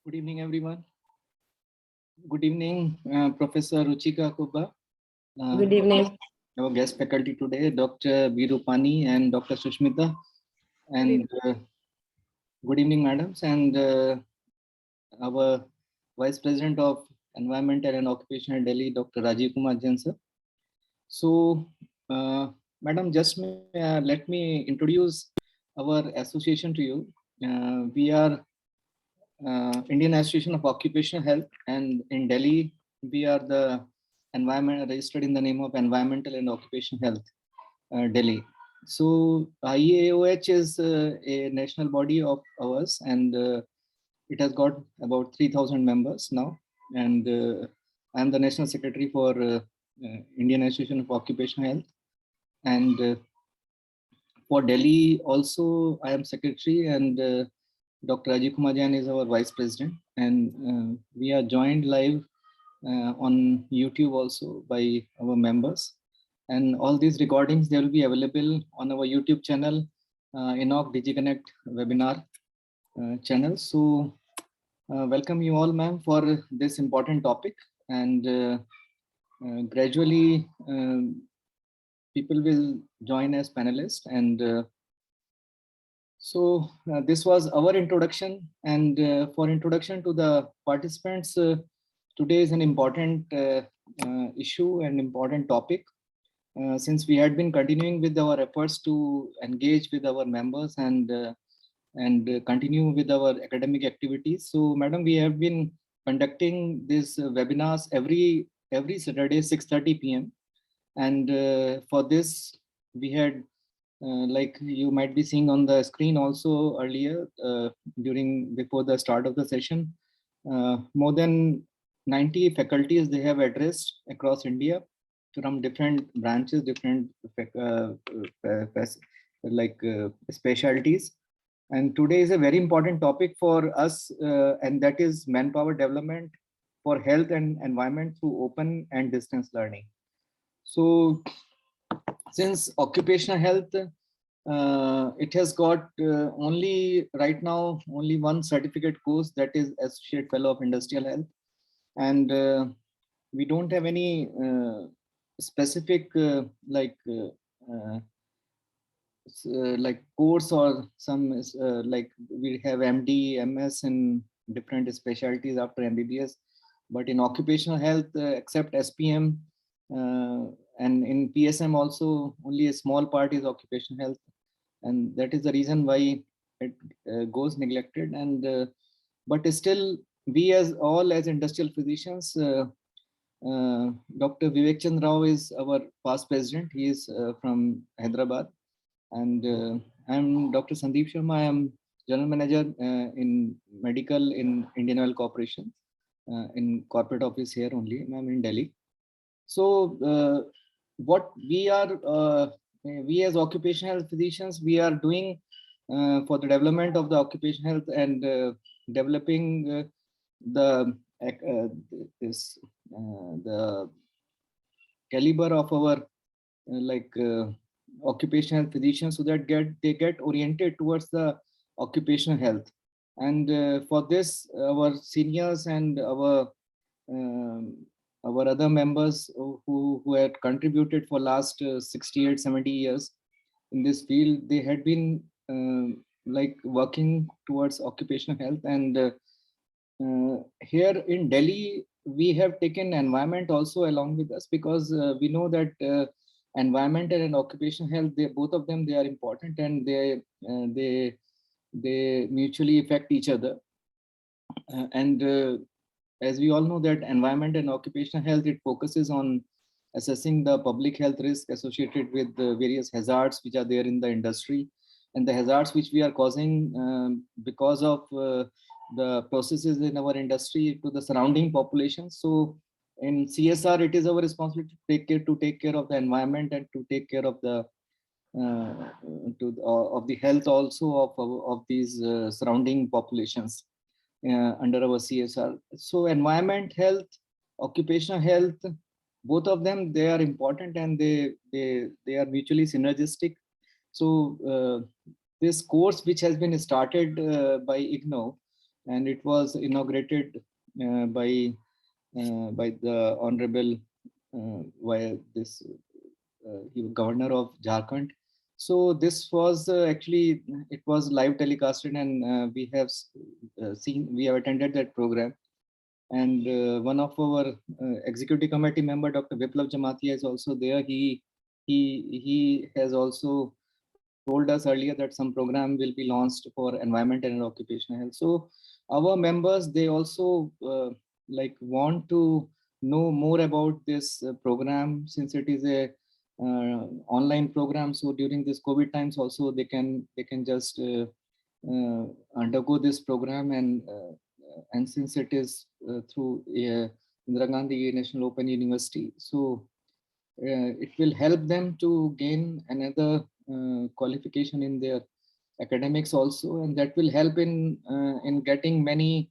Good evening, everyone. Good evening, Professor Ruchika Kubba. Good evening. Our guest faculty today, Dr. Virupani and Dr. Sushmita. And good evening, madams. And our Vice President of Environmental and Occupational Delhi, Dr. Rajiv Kumar Jain, sir. So, madam, just let me introduce our association to you. We are Indian Association of Occupational Health, and in Delhi, we are the environment registered in the name of Environmental and Occupational Health, Delhi. So IAOH is a national body of ours, and it has got about 3,000 members now. And I'm the national secretary for Indian Association of Occupational Health, and for Delhi also I am secretary, and Dr. Rajiv Kumar Jain is our vice president, and we are joined live on YouTube also by our members. And all these recordings, they will be available on our YouTube channel, IGNOU DigiConnect webinar channel. So welcome you all, ma'am, for this important topic. And gradually people will join as panelists. And so this was our introduction, and for introduction to the participants, today is an important issue and important topic, since we had been continuing with our efforts to engage with our members and continue with our academic activities. So, madam, we have been conducting these webinars every Saturday 6:30 p.m. and for this we had like you might be seeing on the screen also earlier before the start of the session, more than 90 faculties they have addressed across India from different branches, different specialties. And today is a very important topic for us, and that is manpower development for health and environment through open and distance learning. So since occupational health, it has got only right now only one certificate course, that is Associate Fellow of Industrial Health, and we don't have any specific like course or some like we have MD, MS in different specialties after MBBS, but in occupational health, except SPM and in PSM also, only a small part is occupational health, and that is the reason why it goes neglected. And but still, we as industrial physicians, Dr. Vivek Chand Rao is our past president. He is from Hyderabad, and I'm Dr. Sandeep Sharma. I am general manager in medical in Indian Oil Corporation, in corporate office here only. I'm in Delhi. So what we as occupational health physicians, we are doing for the development of the occupational health and developing the caliber of our occupational health physicians, so that they get oriented towards the occupational health. And for this, our seniors and our other members who had contributed for last 68-70 years in this field, they had been like working towards occupational health. And here in Delhi, we have taken environment also along with us, because we know that environmental and occupational health, both of them, they are important, and they mutually affect each other. And as we all know that environment and occupational health, it focuses on assessing the public health risk associated with the various hazards which are there in the industry, and the hazards which we are causing because of the processes in our industry to the surrounding population. So in CSR, it is our responsibility to take care of the environment and to take care of the of the health also of these surrounding populations under our CSR. So environment, health, occupational health, both of them, they are important, and they are mutually synergistic. So this course, which has been started by IGNOU, and it was inaugurated by the Honorable via this Governor of Jharkhand. So this was actually, it was live telecasted, and we have we have attended that program. And one of our executive committee member, Dr. Viplav Jamatia, is also there. He has also told us earlier that some program will be launched for environment and occupational health. So our members, they also like want to know more about this program, since it is a online program. So during this COVID times also, they can just undergo this program, and since it is through Indira Gandhi National Open University, so it will help them to gain another qualification in their academics also, and that will help in getting many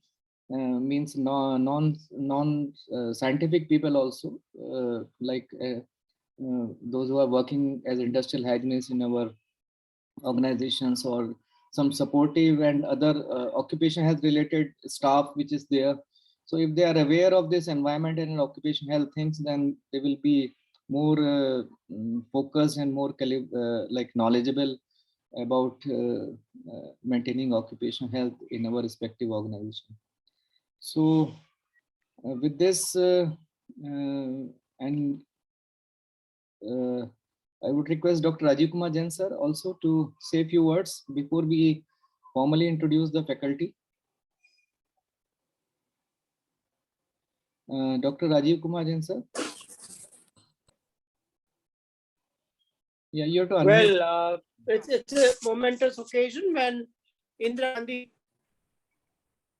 means non scientific people also, like those who are working as industrial hygienists in our organizations, or some supportive and other occupation health related staff which is there. So if they are aware of this environment and occupation health things, then they will be more focused and more like knowledgeable about maintaining occupational health in our respective organization. So with this and I would request Dr. Rajiv Kumar Jain sir also to say a few words before we formally introduce the faculty. Dr. Rajiv Kumar Jain sir. Yeah, you have to unmute. Well, it's a momentous occasion when Indira Gandhi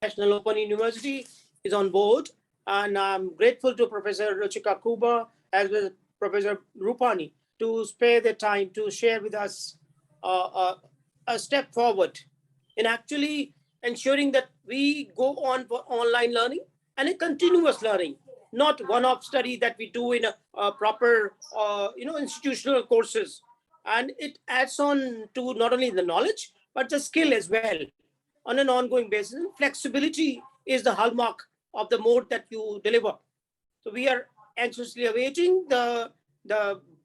National Open University is on board, and I'm grateful to Professor Ruchika Kuba as well as Professor Rupani to spare their time to share with us a step forward in actually ensuring that we go on for online learning and a continuous learning, not one-off study that we do in a proper, institutional courses. And it adds on to not only the knowledge, but the skill as well on an ongoing basis. Flexibility is the hallmark of the mode that you deliver. So we are anxiously awaiting the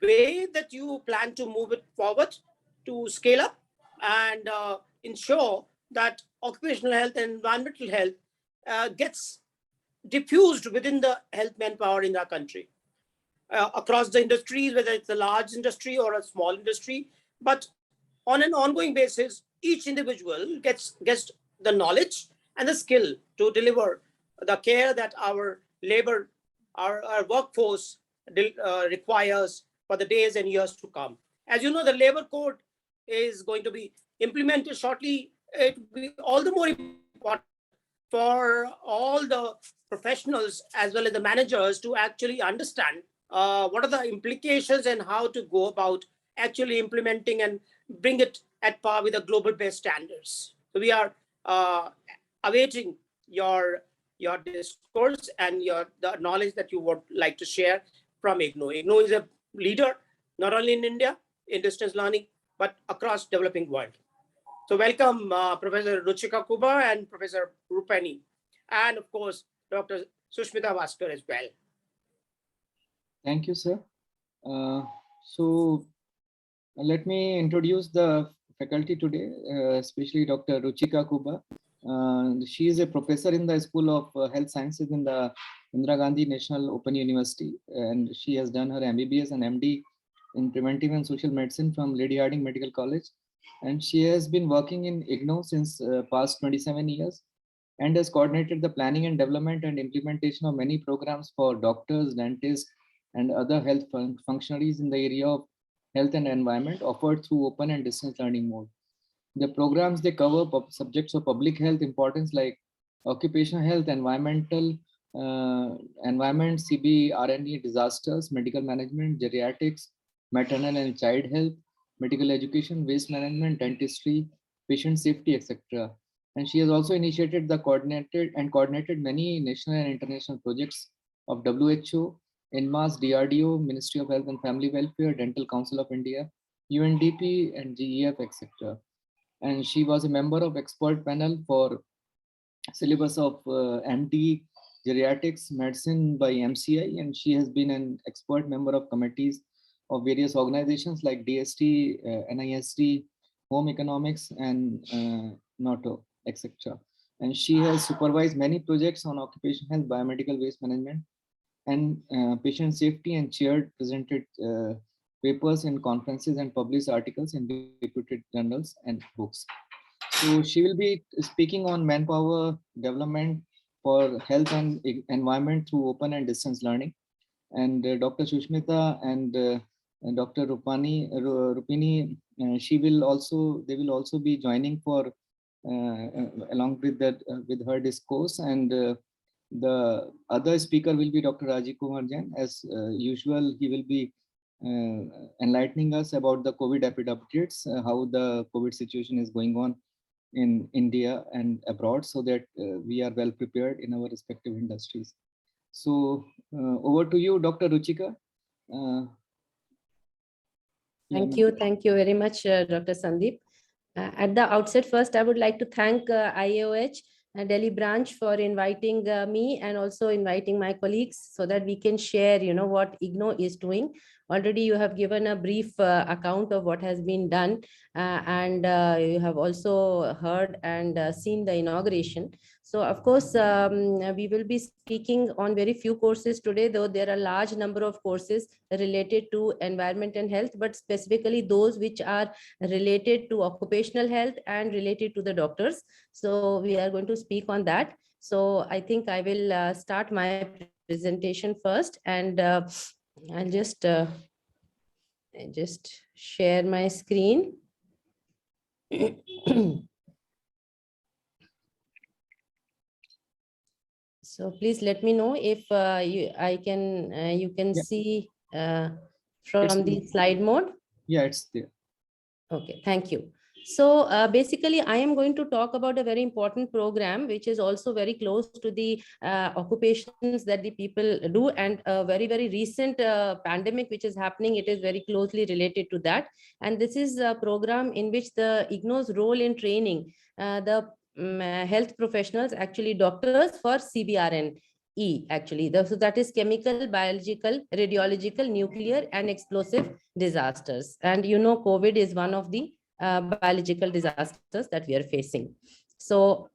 way that you plan to move it forward to scale up and ensure that occupational health and environmental health gets diffused within the health manpower in our country, across the industries, whether it's a large industry or a small industry. But on an ongoing basis, each individual gets the knowledge and the skill to deliver the care that our labor, our workforce requires for the days and years to come. As you know, the labor code is going to be implemented shortly. It will be all the more important for all the professionals as well as the managers to actually understand what are the implications and how to go about actually implementing and bring it at par with the global best standards. So we are awaiting your discourse and the knowledge that you would like to share from IGNOU. IGNOU is a leader not only in India in distance learning, but across developing world. So welcome Professor Ruchika Kuba and Professor Rupani, and of course Dr. Sushmita Bhaskar as well. Thank you, sir. So let me introduce the faculty today, especially Dr. Ruchika Kuba. She is a professor in the School of Health Sciences in the Indira Gandhi National Open University, and she has done her MBBS and MD in Preventive and Social Medicine from Lady Hardinge Medical College. And she has been working in IGNOU since past 27 years and has coordinated the planning and development and implementation of many programs for doctors, dentists, and other health functionaries in the area of health and environment offered through open and distance learning mode. The programs, they cover subjects of public health importance like occupational health, environmental, environment, CBRNE, disasters, medical management, geriatrics, maternal and child health, medical education, waste management, dentistry, patient safety, etc. And she has also initiated the coordinated many national and international projects of WHO, INMAS, DRDO, Ministry of Health and Family Welfare, Dental Council of India, UNDP, and GEF, etc. And she was a member of expert panel for syllabus of MD Geriatrics Medicine by MCI, and she has been an expert member of committees of various organizations like DST, NIST, Home Economics, and NATO, etc. And she has supervised many projects on occupational health, biomedical waste management, and patient safety, and chaired, presented papers in conferences, and published articles in reputed journals and books. So she will be speaking on manpower development for health and environment through open and distance learning. And Dr. Sushmita and Dr. Rupini, they will also be joining for along with that with her discourse. And the other speaker will be Dr. Rajiv Kumar Jain. As usual, he will be enlightening us about the COVID Epid updates, how the COVID situation is going on in India and abroad, so that we are well prepared in our respective industries. So over to you, Dr. Ruchika. Thank you very much, Dr. Sandeep. At the outset, first, I would like to thank IAOH Delhi branch for inviting me and also inviting my colleagues so that we can share, what IGNOU is doing. Already you have given a brief account of what has been done, and you have also heard and seen the inauguration. So of course, we will be speaking on very few courses today, though there are a large number of courses related to environment and health, but specifically those which are related to occupational health and related to the doctors. So we are going to speak on that. So I think I will start my presentation first, and I'll just share my screen. So please let me know if you can see from the slide mode. Yeah, it's there. Okay, thank you. So basically, I am going to talk about a very important program, which is also very close to the occupations that the people do, and a very, very recent pandemic which is happening. It is very closely related to that. And this is a program in which the IGNOU's role in training the health professionals, actually doctors, for CBRN. Actually, so that is chemical, biological, radiological, nuclear, and explosive disasters. And COVID is one of the biological disasters that we are facing. So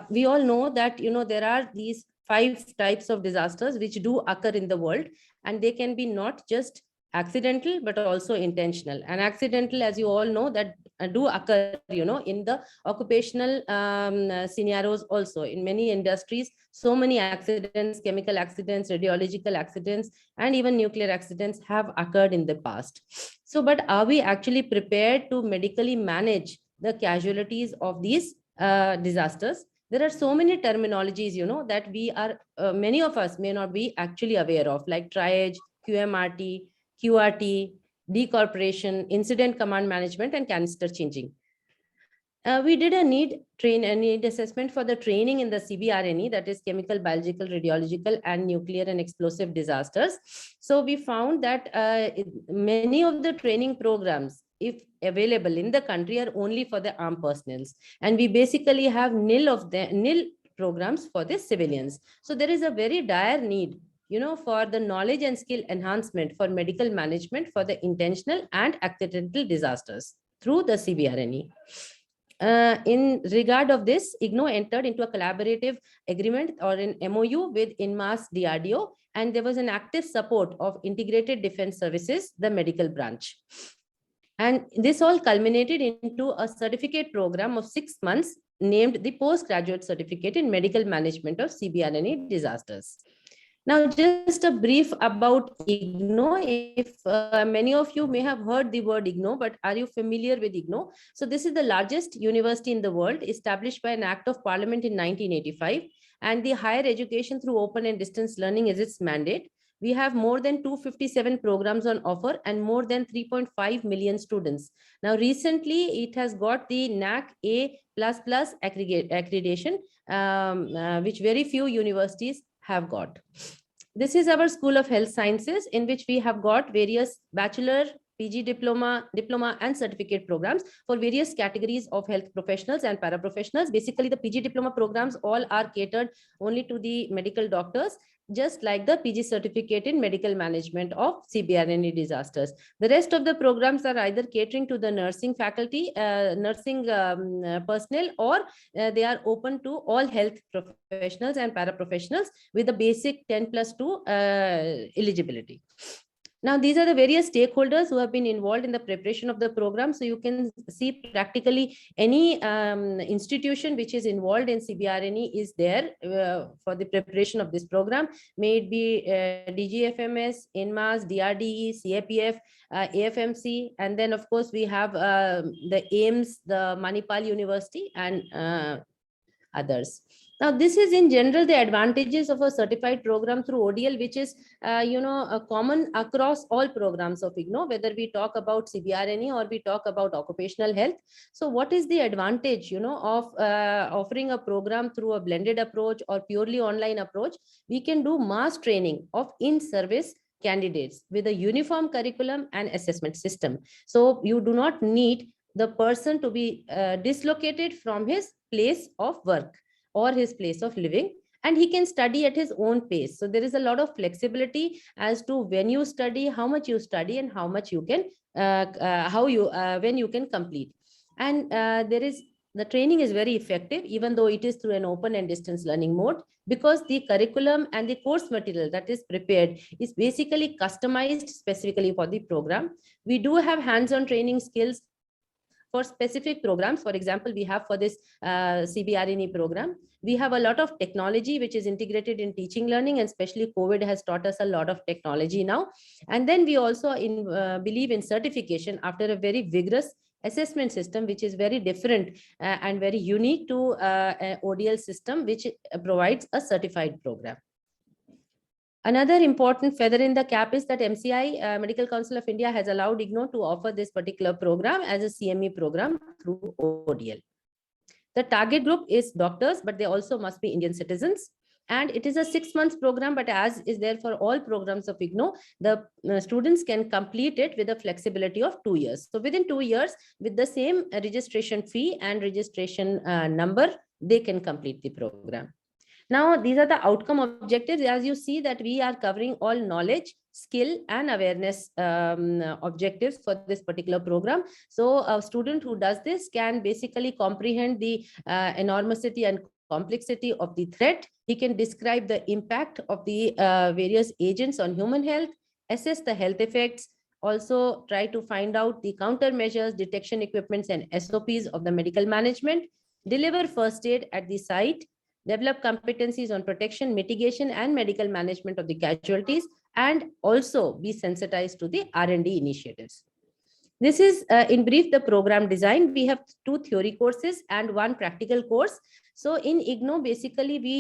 we all know that there are these 5 types of disasters which do occur in the world, and they can be not just accidental but also intentional. And accidental, as you all know, that do occur in the occupational scenarios also. In many industries, so many accidents, chemical accidents, radiological accidents, and even nuclear accidents have occurred in the past. So but are we actually prepared to medically manage the casualties of these disasters? There are so many terminologies that we are many of us may not be actually aware of, like triage, QMRT, QRT, decorporation, incident command management, and canister changing. We did a need assessment for the training in the CBRNE, that is chemical, biological, radiological, and nuclear and explosive disasters. So we found that many of the training programs, if available in the country, are only for the armed personnels, and we basically have nil programs for the civilians. So there is a very dire need for the knowledge and skill enhancement for medical management for the intentional and accidental disasters through the CBRNE. In regard of this, IGNOU entered into a collaborative agreement or an MOU with INMAS DRDO, and there was an active support of Integrated Defense Services, the medical branch. And this all culminated into a certificate program of 6 months named the Postgraduate Certificate in Medical Management of CBRNE Disasters. Now, just a brief about IGNOU. If many of you may have heard the word IGNOU, but are you familiar with IGNOU? So this is the largest university in the world, established by an act of parliament in 1985. And the higher education through open and distance learning is its mandate. We have more than 257 programs on offer and more than 3.5 million students. Now, recently, it has got the NAC A++ accreditation, which very few universities have got. This is our School of Health Sciences, in which we have got various bachelor, PG diploma, and certificate programs for various categories of health professionals and paraprofessionals. Basically, the PG diploma programs all are catered only to the medical doctors, just like the PG certificate in medical management of CBRNE disasters. The rest of the programs are either catering to the nursing faculty, nursing personnel, or they are open to all health professionals and paraprofessionals with the basic 10+2 eligibility. Now, these are the various stakeholders who have been involved in the preparation of the program. So you can see practically any institution which is involved in CBRNE is there for the preparation of this program. May it be DGFMS, INMAS, DRDE, CAPF, AFMC, and then of course we have the AIMS, the Manipal University, and others. Now, this is in general the advantages of a certified program through ODL, which is, common across all programs of IGNOU, whether we talk about CBRNE or we talk about occupational health. So what is the advantage, of offering a program through a blended approach or purely online approach? We can do mass training of in-service candidates with a uniform curriculum and assessment system. So you do not need the person to be dislocated from his place of work or his place of living, and he can study at his own pace. So there is a lot of flexibility as to when you study, how much you study, and how much you can, when you can complete. And the training is very effective, even though it is through an open and distance learning mode, because the curriculum and the course material that is prepared is basically customized specifically for the program. We do have hands-on training skills for specific programs. For example, we have for this CBRNE program, we have a lot of technology which is integrated in teaching learning, and especially COVID has taught us a lot of technology now. And then we also believe in certification after a very vigorous assessment system, which is very different and very unique to an ODL system, which provides a certified program. Another important feather in the cap is that MCI, Medical Council of India, has allowed IGNOU to offer this particular program as a CME program through ODL. The target group is doctors, but they also must be Indian citizens. And it is a 6 months program, but as is there for all programs of IGNOU, the students can complete it with a flexibility of 2 years. So within 2 years, with the same registration fee and registration number, they can complete the program. Now, these are the outcome objectives. As you see that we are covering all knowledge, skill, and awareness objectives for this particular program. So a student who does this can basically comprehend the enormity and complexity of the threat. He can describe the impact of the various agents on human health, assess the health effects, also try to find out the countermeasures, detection equipments, and SOPs of the medical management, deliver first aid at the site, develop competencies on protection, mitigation, and medical management of the casualties, and also be sensitized to the R&D initiatives. This is, in brief, the program design. We have 2 theory courses and 1 practical course. So in IGNOU, basically, we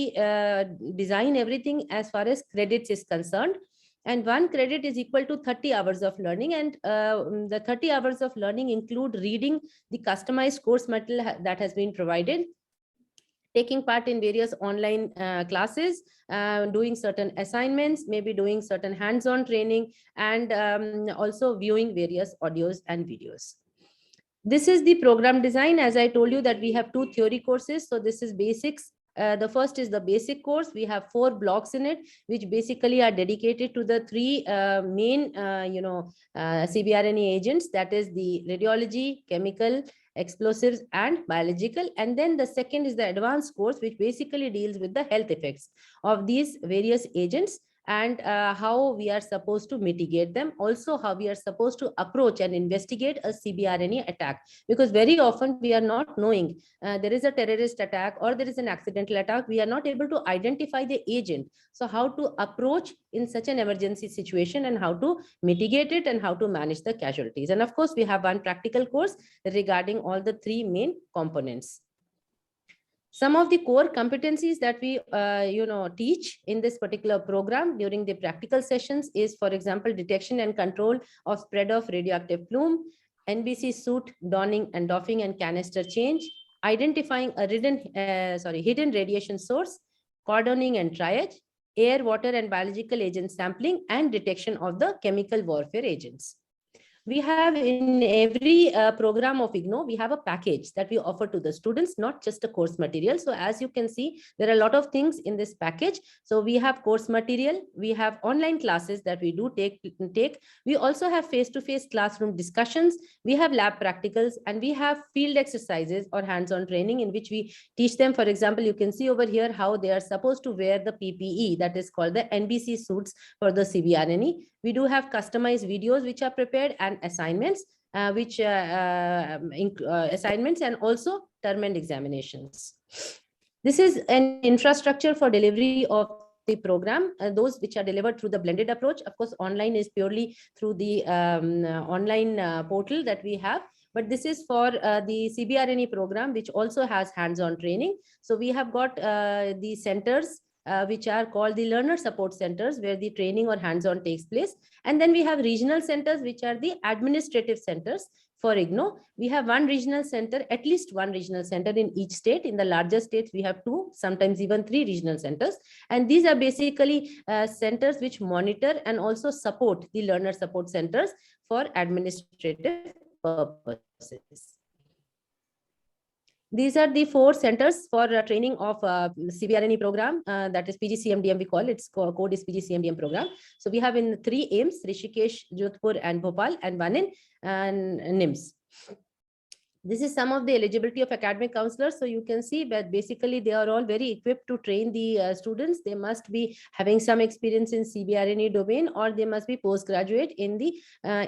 design everything as far as credits is concerned. And 1 credit is equal to 30 hours of learning. And the 30 hours of learning include reading the customized course material that has been provided, taking part in various online classes, doing certain assignments, maybe doing certain hands-on training, and also viewing various audios and videos. This is the program design. As I told you that we have 2 theory courses. So this is basics. The first is the basic course. We have 4 blocks in it, which basically are dedicated to the 3 main, CBRNE agents. That is the radiology, chemical, explosives, and biological. And then the second is the advanced course, which basically deals with the health effects of these various agents and how we are supposed to mitigate them. Also, how we are supposed to approach and investigate a CBRNE attack, because very often we are not knowing there is a terrorist attack or there is an accidental attack. We are not able to identify the agent. So how to approach in such an emergency situation, and how to mitigate it, and how to manage the casualties. And of course, we have 1 practical course regarding all the 3 main components. Some of the core competencies that we teach in this particular program during the practical sessions is, for example, detection and control of spread of radioactive plume, NBC suit donning and doffing and canister change, identifying a hidden radiation source, cordoning and triage, air, water, and biological agent sampling, and detection of the chemical warfare agents. We have in every program of IGNOU, we have a package that we offer to the students, not just a course material. So as you can see, there are a lot of things in this package. So we have course material, we have online classes that we do take. We also have face-to-face classroom discussions, we have lab practicals, and we have field exercises or hands-on training in which we teach them. For example, you can see over here how they are supposed to wear the PPE, that is called the NBC suits for the CBRNE. We do have customized videos which are prepared and assignments, assignments and also term and examinations. This is an infrastructure for delivery of the program, those which are delivered through the blended approach. Of course, online is purely through the online portal that we have. But this is for the CBRNE program, which also has hands-on training. So we have got the centers which are called the learner support centers, where the training or hands-on takes place. And then we have regional centers, which are the administrative centers for IGNOU. We have one regional center, at least one regional center in each state. In the larger states, we have 2, sometimes even 3 regional centers. And these are basically centers which monitor and also support the learner support centers for administrative purposes. These are the 4 centers for training of CBRNE program, that is PGCMDM we call it. Its code is PGCMDM program. So we have in 3 aims, Rishikesh, Jodhpur and Bhopal, and 1 in NIMS. This is some of the eligibility of academic counselors. So you can see that basically they are all very equipped to train the students. They must be having some experience in CBRNE domain, or they must be postgraduate in the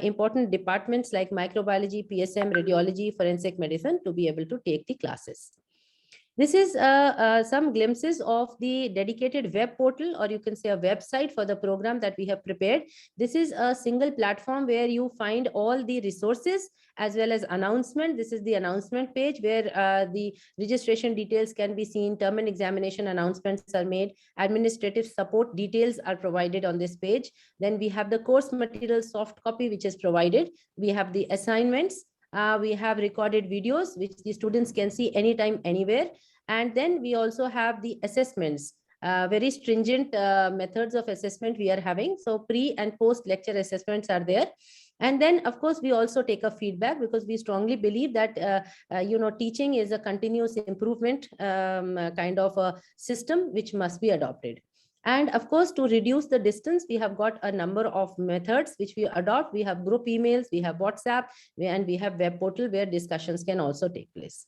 important departments like microbiology, PSM, radiology, forensic medicine to be able to take the classes. This is some glimpses of the dedicated web portal, or you can say a website for the program that we have prepared. This is a single platform where you find all the resources as well as announcement. This is the announcement page where the registration details can be seen, term and examination announcements are made, administrative support details are provided on this page. Then we have the course material soft copy which is provided. We have the assignments. We have recorded videos which the students can see anytime, anywhere. And then we also have the assessments, very stringent methods of assessment we are having. So pre and post lecture assessments are there. And then, of course, we also take a feedback, because we strongly believe that, teaching is a continuous improvement kind of a system which must be adopted. And of course, to reduce the distance, we have got a number of methods which we adopt. We have group emails, we have WhatsApp, and we have web portal where discussions can also take place.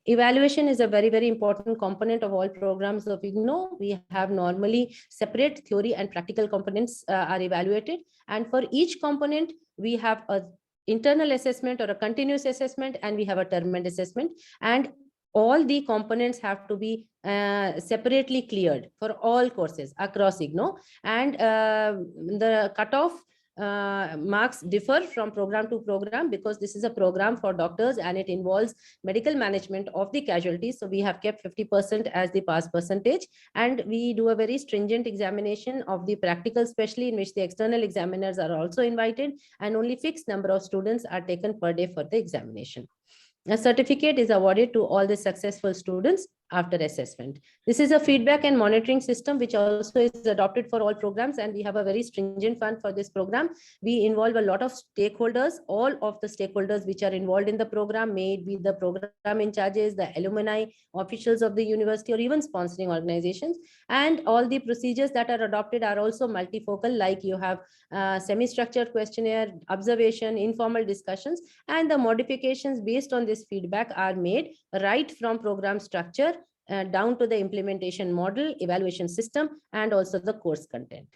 Evaluation is a very, very important component of all programs of IGNOU. We have normally separate theory and practical components are evaluated. And for each component, we have a internal assessment or a continuous assessment, and we have a term and assessment. And all the components have to be separately cleared for all courses across IGNOU. And the cutoff marks differ from program to program, because this is a program for doctors and it involves medical management of the casualties. So we have kept 50% as the pass percentage, and we do a very stringent examination of the practical, especially in which the external examiners are also invited, and only fixed number of students are taken per day for the examination. A certificate is awarded to all the successful students after assessment. This is a feedback and monitoring system which also is adopted for all programs, and we have a very stringent fund for this program. We involve a lot of stakeholders. All of the stakeholders which are involved in the program, may it be the program in charges, the alumni, officials of the university, or even sponsoring organizations. And all the procedures that are adopted are also multifocal, like you have semi-structured questionnaire, observation, informal discussions, and the modifications based on this feedback are made right from program structure down to the implementation model, evaluation system, and also the course content.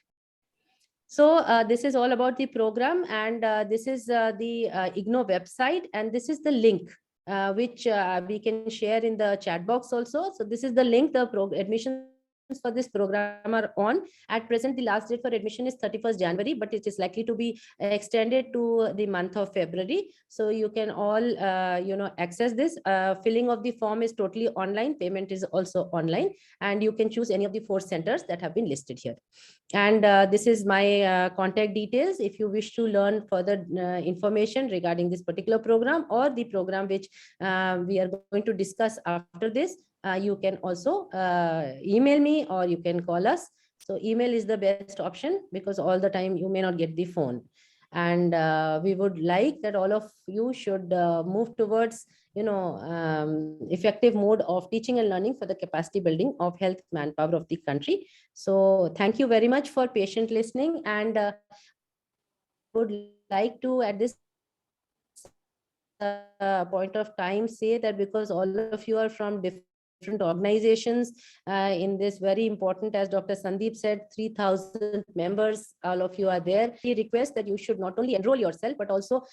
So this is all about the program, and this is the IGNOU website, and this is the link which we can share in the chat box also. So this is the link. The admissions for this program are on. At present, the last date for admission is 31st January, but it is likely to be extended to the month of February. So you can all, access this. Filling of the form is totally online. Payment is also online, and you can choose any of the 4 centers that have been listed here. And this is my contact details. If you wish to learn further information regarding this particular program or the program which we are going to discuss after this, you can also email me, or you can call us. So email is the best option, because all the time you may not get the phone. And we would like that all of you should move towards effective mode of teaching and learning for the capacity building of health manpower of the country. So thank you very much for patient listening, and I would like to at this point of time say that because all of you are from different organizations in this very important, as Dr. Sandeep said, 3,000 members, all of you are there. We request that you should not only enroll yourself, but also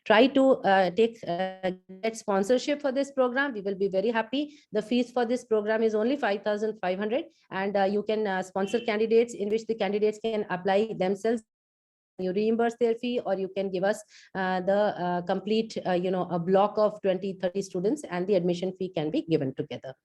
try to get sponsorship for this program. We will be very happy. The fees for this program is only 5,500, and you can sponsor candidates, in which the candidates can apply themselves. You reimburse their fee, or you can give us the complete a block of 20-30 students, and the admission fee can be given together.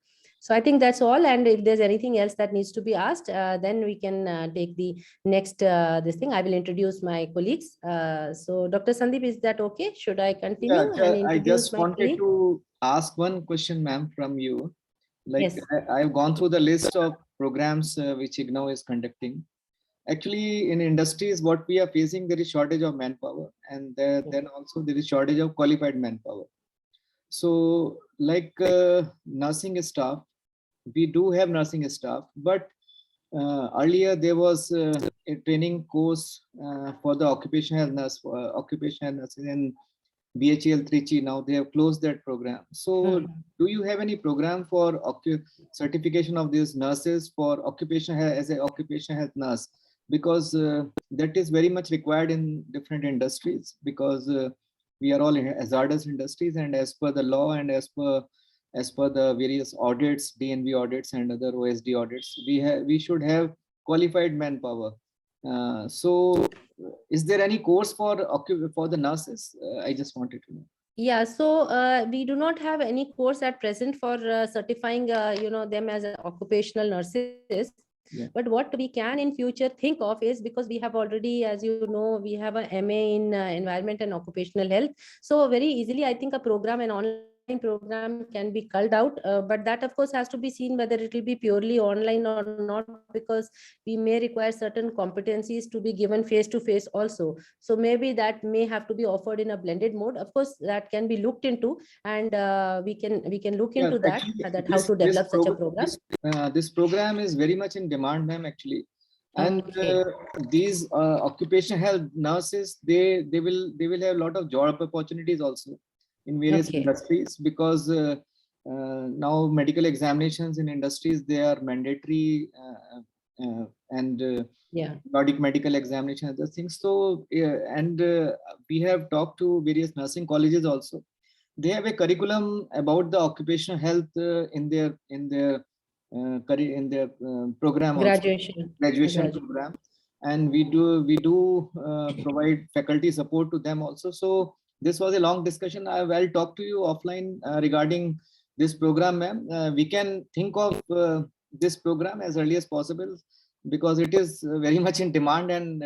So I think that's all, and if there's anything else that needs to be asked, then we can take the next this thing. I will introduce my colleagues. So Dr. Sandeep, is that okay? Should I continue and introduce I just my wanted colleague? to ask one question, ma'am, from you. Like, Yes. I've gone through the list of programs which IGNOU is conducting. Actually, in industries, what we are facing, there is shortage of manpower, and then also there is shortage of qualified manpower. So, like nursing staff, we do have nursing staff, but earlier there was a training course for the occupational nurse, occupational nurses in BHL Trichy. Now they have closed that program. So, do you have any program for certification of these nurses for occupational as an occupational health nurse? Because that is very much required in different industries, because we are all in hazardous industries, and as per the law and as per the various audits, DNV audits and other OSD audits, we should have qualified manpower. So is there any course for the nurses? I just wanted to know. Yeah, so we do not have any course at present for certifying them as occupational nurses. Yeah. But what we can in future think of is, because we have already, as you know, we have a MA in environment and occupational health. So very easily, I think a program, an online program can be culled out. But that of course has to be seen whether it will be purely online or not, because we may require certain competencies to be given face to face also. So maybe that may have to be offered in a blended mode. Of course, that can be looked into, and we can look into that, how to develop such a program. This program is very much in demand, ma'am, actually. And Okay. these occupational health nurses, they will have a lot of job opportunities also in various Okay. industries, because now medical examinations in industries, they are mandatory, and Yeah. periodic medical examination, other things. So and we have talked to various nursing colleges also. They have a curriculum about the occupational health in their program also, graduation program, and we do provide faculty support to them also. So this was a long discussion. I'll talk to you offline regarding this program, ma'am. We can think of this program as early as possible, because it is very much in demand, and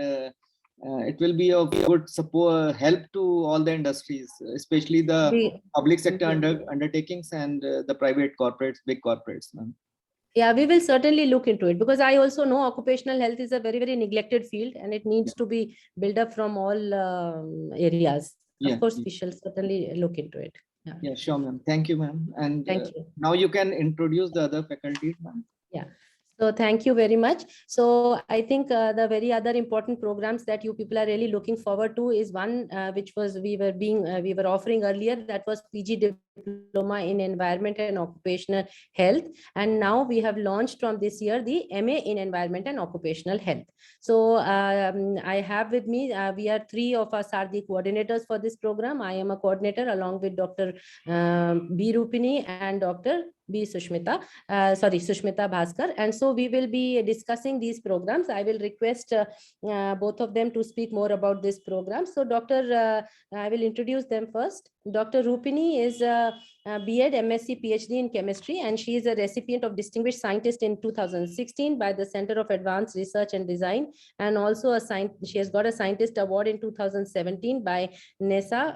it will be of good support, help to all the industries, especially the public sector undertakings and the private corporates, big corporates. Yeah, we will certainly look into it, because I also know occupational health is a very, very neglected field, and it needs to be built up from all areas. Of course, we shall certainly look into it. Yeah, sure, ma'am. Thank you, ma'am. And thank you. Now you can introduce the other faculties, ma'am. Yeah. So thank you very much. So I think the very other important programs that you people are really looking forward to is one which was we were offering earlier, that was PG Diploma in Environment and Occupational Health, and now we have launched from this year the MA in Environment and Occupational Health. So I have with me, we are three of us are the coordinators for this program. I am a coordinator along with Dr. B. Rupini and Dr. Sushmita Bhaskar. And so we will be discussing these programs. I will request both of them to speak more about this program. So I will introduce them first. Dr. Rupini is a B.Ed, MSc, PhD in chemistry, and she is a recipient of Distinguished Scientist in 2016 by the Center of Advanced Research and Design, and also she has got a Scientist Award in 2017 by NESA,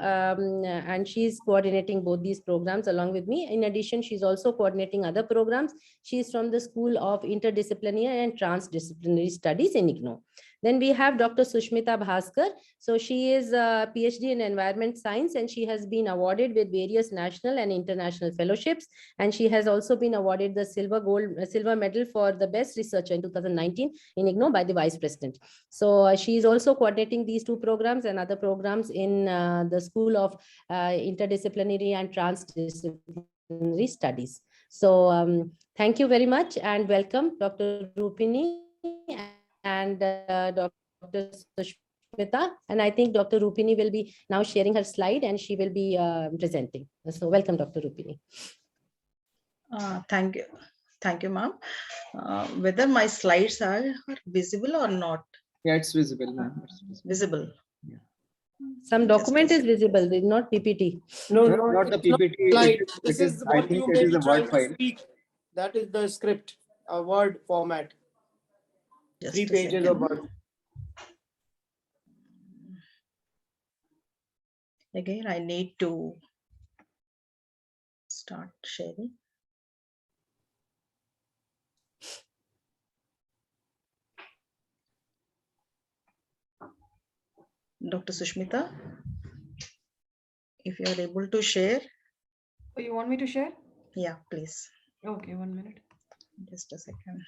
and she's coordinating both these programs along with me. In addition, she's also coordinating other programs. She is from the School of Interdisciplinary and Transdisciplinary Studies in IGNOU. Then we have Dr. Sushmita Bhaskar. So she is a PhD in environment science, and she has been awarded with various national and international fellowships. And she has also been awarded the silver medal for the best researcher in 2019 in IGNOU by the Vice President. So she is also coordinating these two programs and other programs in the School of Interdisciplinary and Transdisciplinary Studies. So thank you very much and welcome, Dr. Rupini and Dr. Sushmita. And I think Dr. Rupini will be now sharing her slide and she will be presenting. So welcome, Dr. Rupini. Thank you. Thank you, ma'am. Whether my slides are visible or not? Yeah, it's visible, ma'am. Visible. Yeah. Some document is visible, not PPT. No, Not the it's not PPT. slide. It This is, is I what think you it may is be a trying Word to file. speak. That is the script, a Word format. Just 3 a pages second. of Word. Again, I need to start sharing. Dr. Sushmita, if you are able to share. Oh, you want me to share? Yeah, please. Okay, 1 minute. Just a second.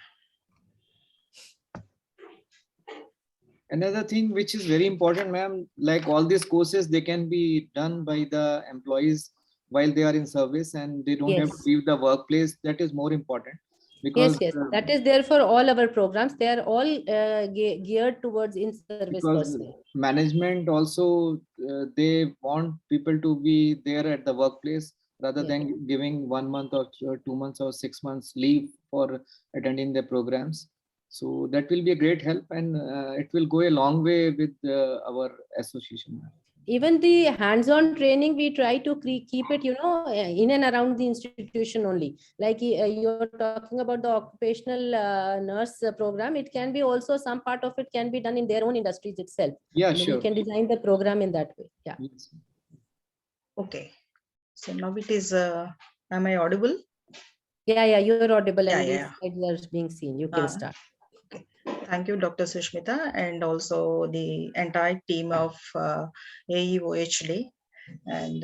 Another thing which is very important, ma'am, like all these courses, they can be done by the employees while they are in service and they don't have to Yes. leave the workplace. That is more important Yes, because yes, that is there for all our programs. They are all geared towards in-service because personnel. management also they want people to be there at the workplace rather Yeah. than giving 1 month or 2 months or 6 months leave for attending the programs. So that will be a great help and it will go a long way with our association. Even the hands-on training, we try to keep it, in and around the institution only. Like you're talking about the occupational nurse program, it can be also some part of it can be done in their own industries itself. Yeah, And then sure. we can design the program in that way. Yeah. Yes. Okay. So now it is, am I audible? Yeah, you're audible Yeah, and yeah. the slides are being seen. You can start. Okay. Thank you, Dr. Sushmita, and also the entire team of AEOHD and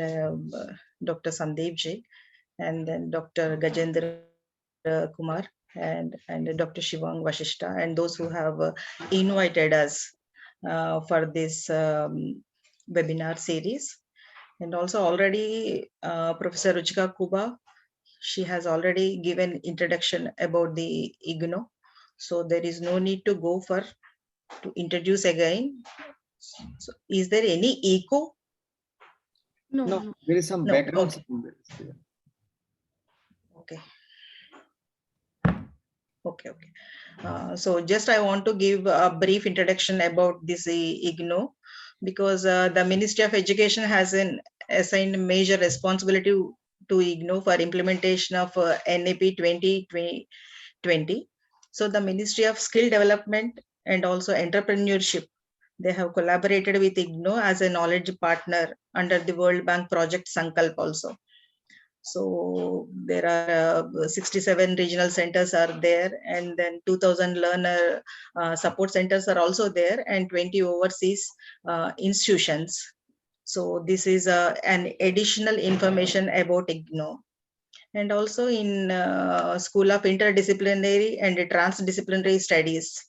Dr. Sandeep ji, and then Dr. Gajendra Kumar and Dr. Shivang Vashishta, and those who have invited us for this webinar series. And also already Professor Ruchika Kuba, she has already given introduction about the IGNOU. So there is no need to go for to introduce again. So is there any echo? No, there is some No, background okay. sound. Okay. Okay. So just I want to give a brief introduction about this IGNOU because the Ministry of Education has assigned major responsibility to IGNOU for implementation of NAP 2020. So the Ministry of Skill Development and also Entrepreneurship, they have collaborated with IGNOU as a knowledge partner under the World Bank project Sankalp also. So there are 67 regional centers are there, and then 2000 learner support centers are also there, and 20 overseas institutions. So this is an additional information about IGNOU. And also in School of Interdisciplinary and Transdisciplinary Studies,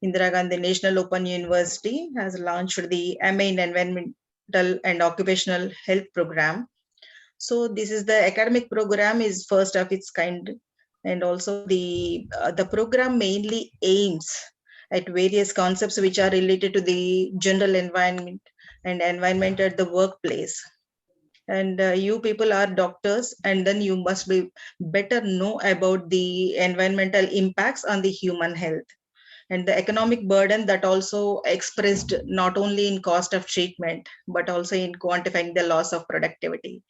Indira Gandhi National Open University has launched the MA in Environmental and Occupational Health program. So this is the academic program is first of its kind, and also the program mainly aims at various concepts which are related to the general environment and environment at the workplace. And you people are doctors, and then you must be better know about the environmental impacts on the human health and the economic burden that also expressed not only in cost of treatment but also in quantifying the loss of productivity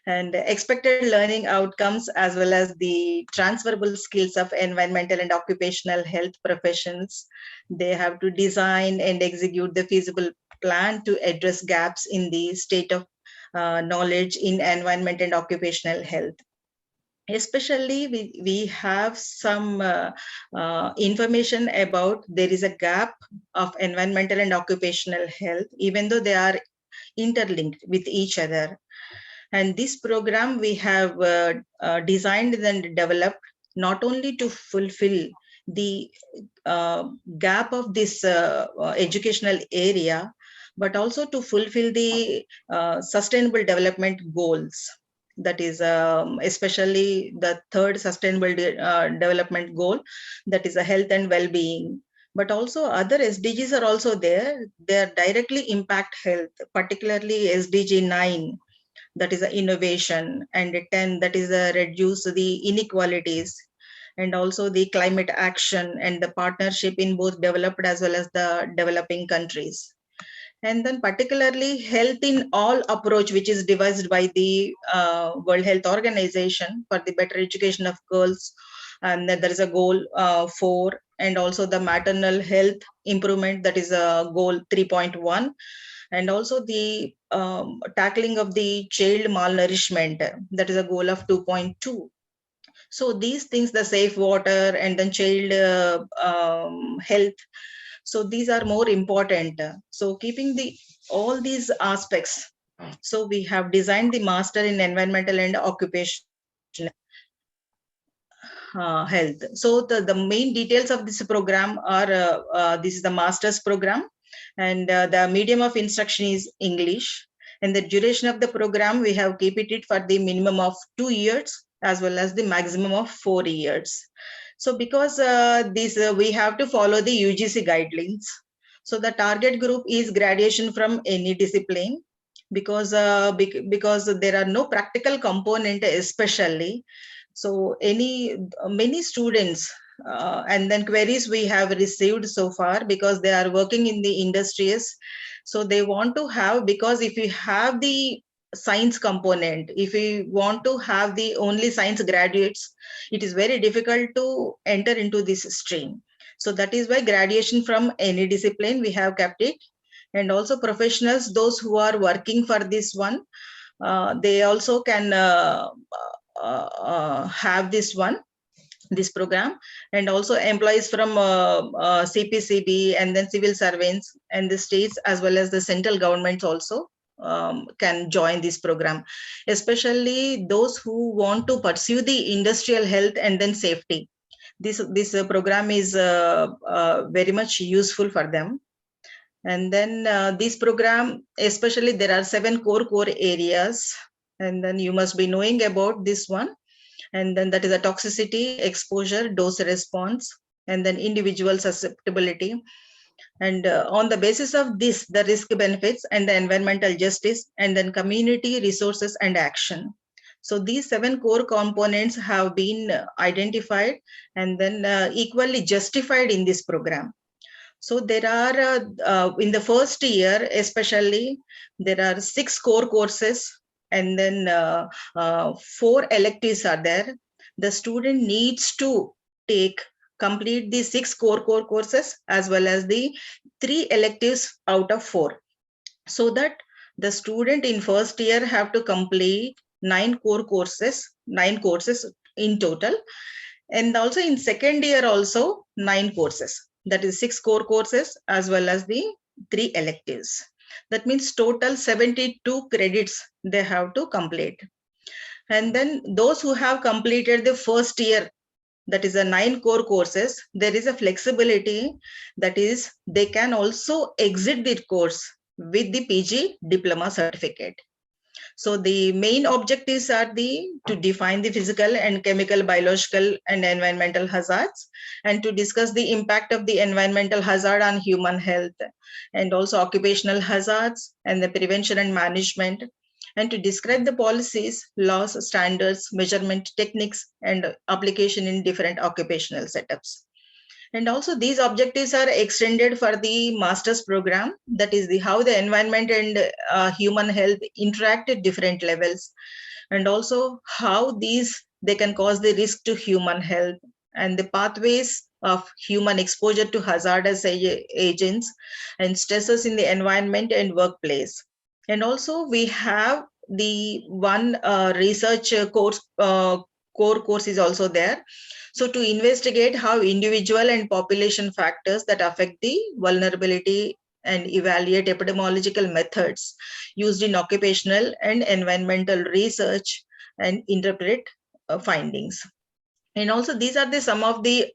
and expected learning outcomes, as well as the transferable skills of environmental and occupational health professions. They have to design and execute the feasible plan to address gaps in the state of knowledge in environment and occupational health. Especially we have some information about there is a gap of environmental and occupational health, even though they are interlinked with each other. And this program we have designed and developed not only to fulfill the gap of this educational area, but also to fulfill the sustainable development goals. That is especially the third sustainable development goal, that is a health and well-being. But also other SDGs are also there. They are directly impact health, particularly SDG 9, that is a innovation, and 10, that is a reduce the inequalities, and also the climate action and the partnership in both developed as well as the developing countries. And then particularly health in all approach, which is devised by the World Health Organization for the better education of girls. And then there is a goal 4, and also the maternal health improvement, that is a goal 3.1. And also the tackling of the child malnourishment, that is a goal of 2.2. So these things, the safe water and then child health, so these are more important. So keeping all these aspects, so we have designed the master in environmental and occupational health. So the main details of this program are this is the master's program, and the medium of instruction is English, and the duration of the program we have kept it for the minimum of 2 years as well as the maximum of 4 years. So because we have to follow the UGC guidelines. So the target group is graduation from any discipline, because there are no practical component especially. So many students and then queries we have received so far, because they are working in the industries. So they want to have, because if we have the science component, if we want to have the only science graduates, it is very difficult to enter into this stream. So that is why graduation from any discipline we have kept it. And also professionals, those who are working for this one, they also can have this program. And also employees from CPCB and then civil servants and the states as well as the central governments also can join this program, especially those who want to pursue the industrial health and then safety. This program is very much useful for them. And then this program, especially there are 7 core areas, and then you must be knowing about this one. And then that is a toxicity, exposure, dose response, and then individual susceptibility. And on the basis of this, the risk benefits and the environmental justice, and then community resources and action. So these 7 core components have been identified and then equally justified in this program. So there are, in the first year especially, there are 6 core courses, and then 4 electives are there. The student needs to complete the 6 core courses as well as the 3 electives out of 4. So that the student in first year have to complete 9 courses in total. And also in second year also 9 courses. That is 6 core courses as well as the 3 electives. That means total 72 credits they have to complete. And then those who have completed the first year, that is a 9 core courses, there is a flexibility, that is they can also exit the course with the PG diploma certificate. So the main objectives are to define the physical and chemical, biological and environmental hazards, and to discuss the impact of the environmental hazard on human health, and also occupational hazards and the prevention and management, and to describe the policies, laws, standards, measurement techniques, and application in different occupational setups. And also these objectives are extended for the master's program, that is how the environment and human health interact at different levels, and also how they can cause the risk to human health, and the pathways of human exposure to hazardous agents and stresses in the environment and workplace. And also we have the one research course core course is also there. So to investigate how individual and population factors that affect the vulnerability and evaluate epidemiological methods used in occupational and environmental research and interpret findings. And also these are the some of the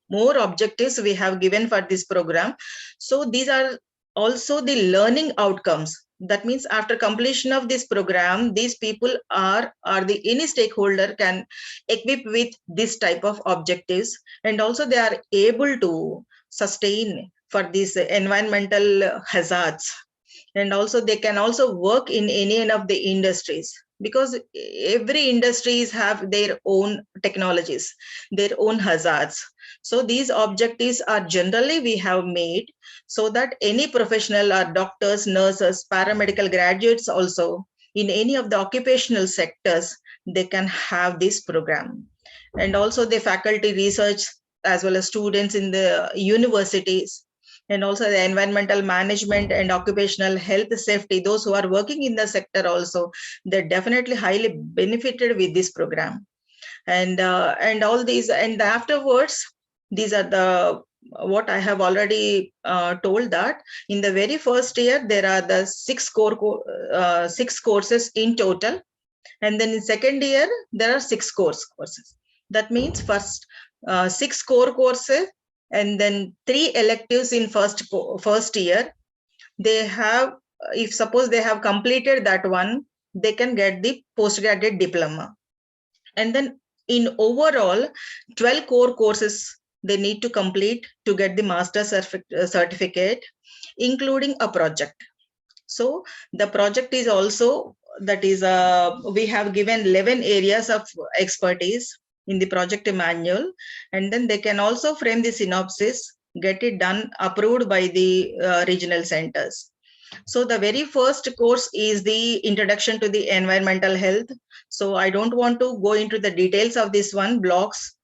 more objectives we have given for this program. So these are also the learning outcomes. That means after completion of this program, these people are the any stakeholder can equip with this type of objectives, and also they are able to sustain for these environmental hazards, and also they can also work in any of the industries, because every industries have their own technologies, their own hazards. So these objectives are generally we have made so that any professional or doctors, nurses, paramedical graduates also in any of the occupational sectors, they can have this program. And also the faculty research as well as students in the universities, and also the environmental management and occupational health safety, those who are working in the sector also, they're definitely highly benefited with this program. And all these, and afterwards, these are the what I have already told, that in the very first year there are the 6 courses in total, and then in second year there are 6 courses. That means first 6 core courses and then 3 electives in first year. They have, if suppose they have completed that one, they can get the postgraduate diploma. And then in overall 12 core courses they need to complete to get the master's certificate, including a project. So the project is also, that is we have given 11 areas of expertise in the project manual, and then they can also frame the synopsis, get it done, approved by the regional centers. So the very first course is the introduction to the environmental health. So I don't want to go into the details of this one. Blocks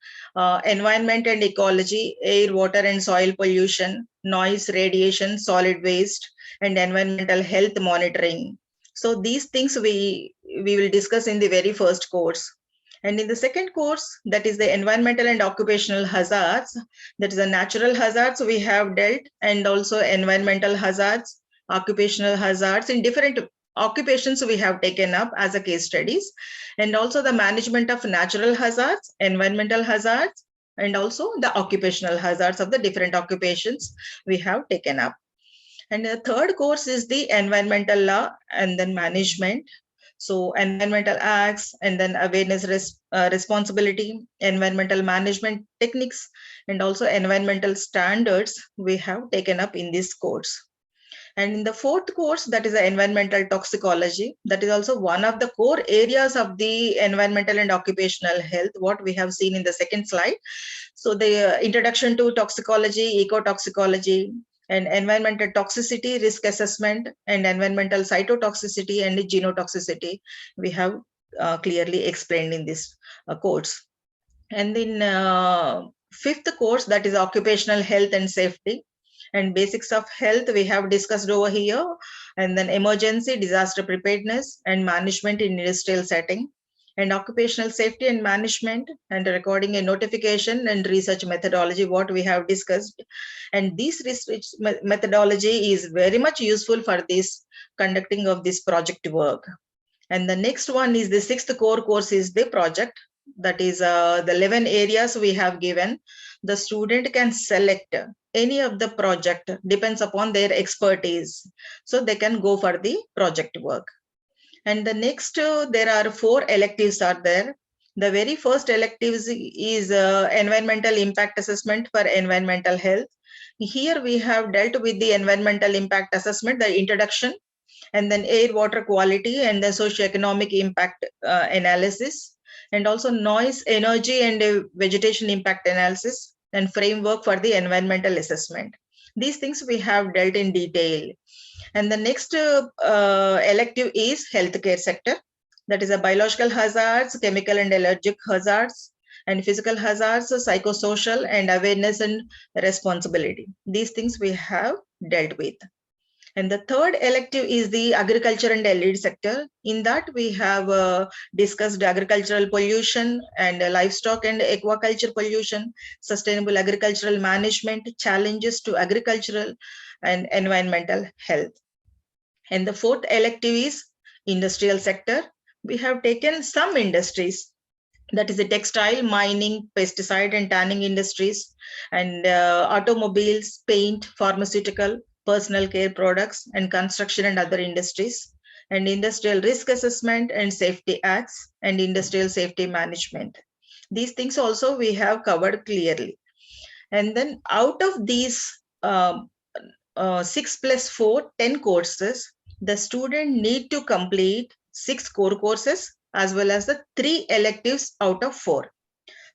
environment and ecology, air, water and soil pollution, noise, radiation, solid waste, and environmental health monitoring. So these things we will discuss in the very first course. And in the second course, that is the environmental and occupational hazards, that is the natural hazards we have dealt, and also environmental hazards, occupational hazards in different occupations we have taken up as a case studies, and also the management of natural hazards, environmental hazards, and also the occupational hazards of the different occupations we have taken up. And the third course is the environmental law and then management. So environmental acts and then awareness responsibility, environmental management techniques, and also environmental standards we have taken up in this course. And in the fourth course, that is the environmental toxicology. That is also one of the core areas of the environmental and occupational health, what we have seen in the second slide. So the introduction to toxicology, ecotoxicology, and environmental toxicity, risk assessment, and environmental cytotoxicity and genotoxicity, we have clearly explained in this course. And in fifth course, that is occupational health and safety. And basics of health we have discussed over here, and then emergency, disaster preparedness, and management in industrial setting, and occupational safety and management, and recording a notification and research methodology, what we have discussed. And this research methodology is very much useful for this conducting of this project work. And the next one is the sixth core course is the project. That is the 11 areas we have given. The student can select any of the project, depends upon their expertise. So they can go for the project work. And the next, there are 4 electives are there. The very first electives is environmental impact assessment for environmental health. Here we have dealt with the environmental impact assessment, the introduction, and then air, water quality, and the socioeconomic impact analysis, and also noise, energy, and vegetation impact analysis, and framework for the environmental assessment. These things we have dealt in detail. And the next elective is healthcare sector. That is a biological hazards, chemical and allergic hazards, and physical hazards, psychosocial, and awareness and responsibility. These things we have dealt with. And the third elective is the agriculture and allied sector. In that, we have discussed agricultural pollution and livestock and aquaculture pollution, sustainable agricultural management, challenges to agricultural and environmental health. And the fourth elective is industrial sector. We have taken some industries, that is the textile, mining, pesticide and tanning industries, and automobiles, paint, pharmaceutical, personal care products, and construction and other industries, and industrial risk assessment and safety acts, and industrial safety management. These things also we have covered clearly. And then out of these 6 plus 4, 10 courses, the student need to complete 6 core courses as well as the 3 electives out of 4.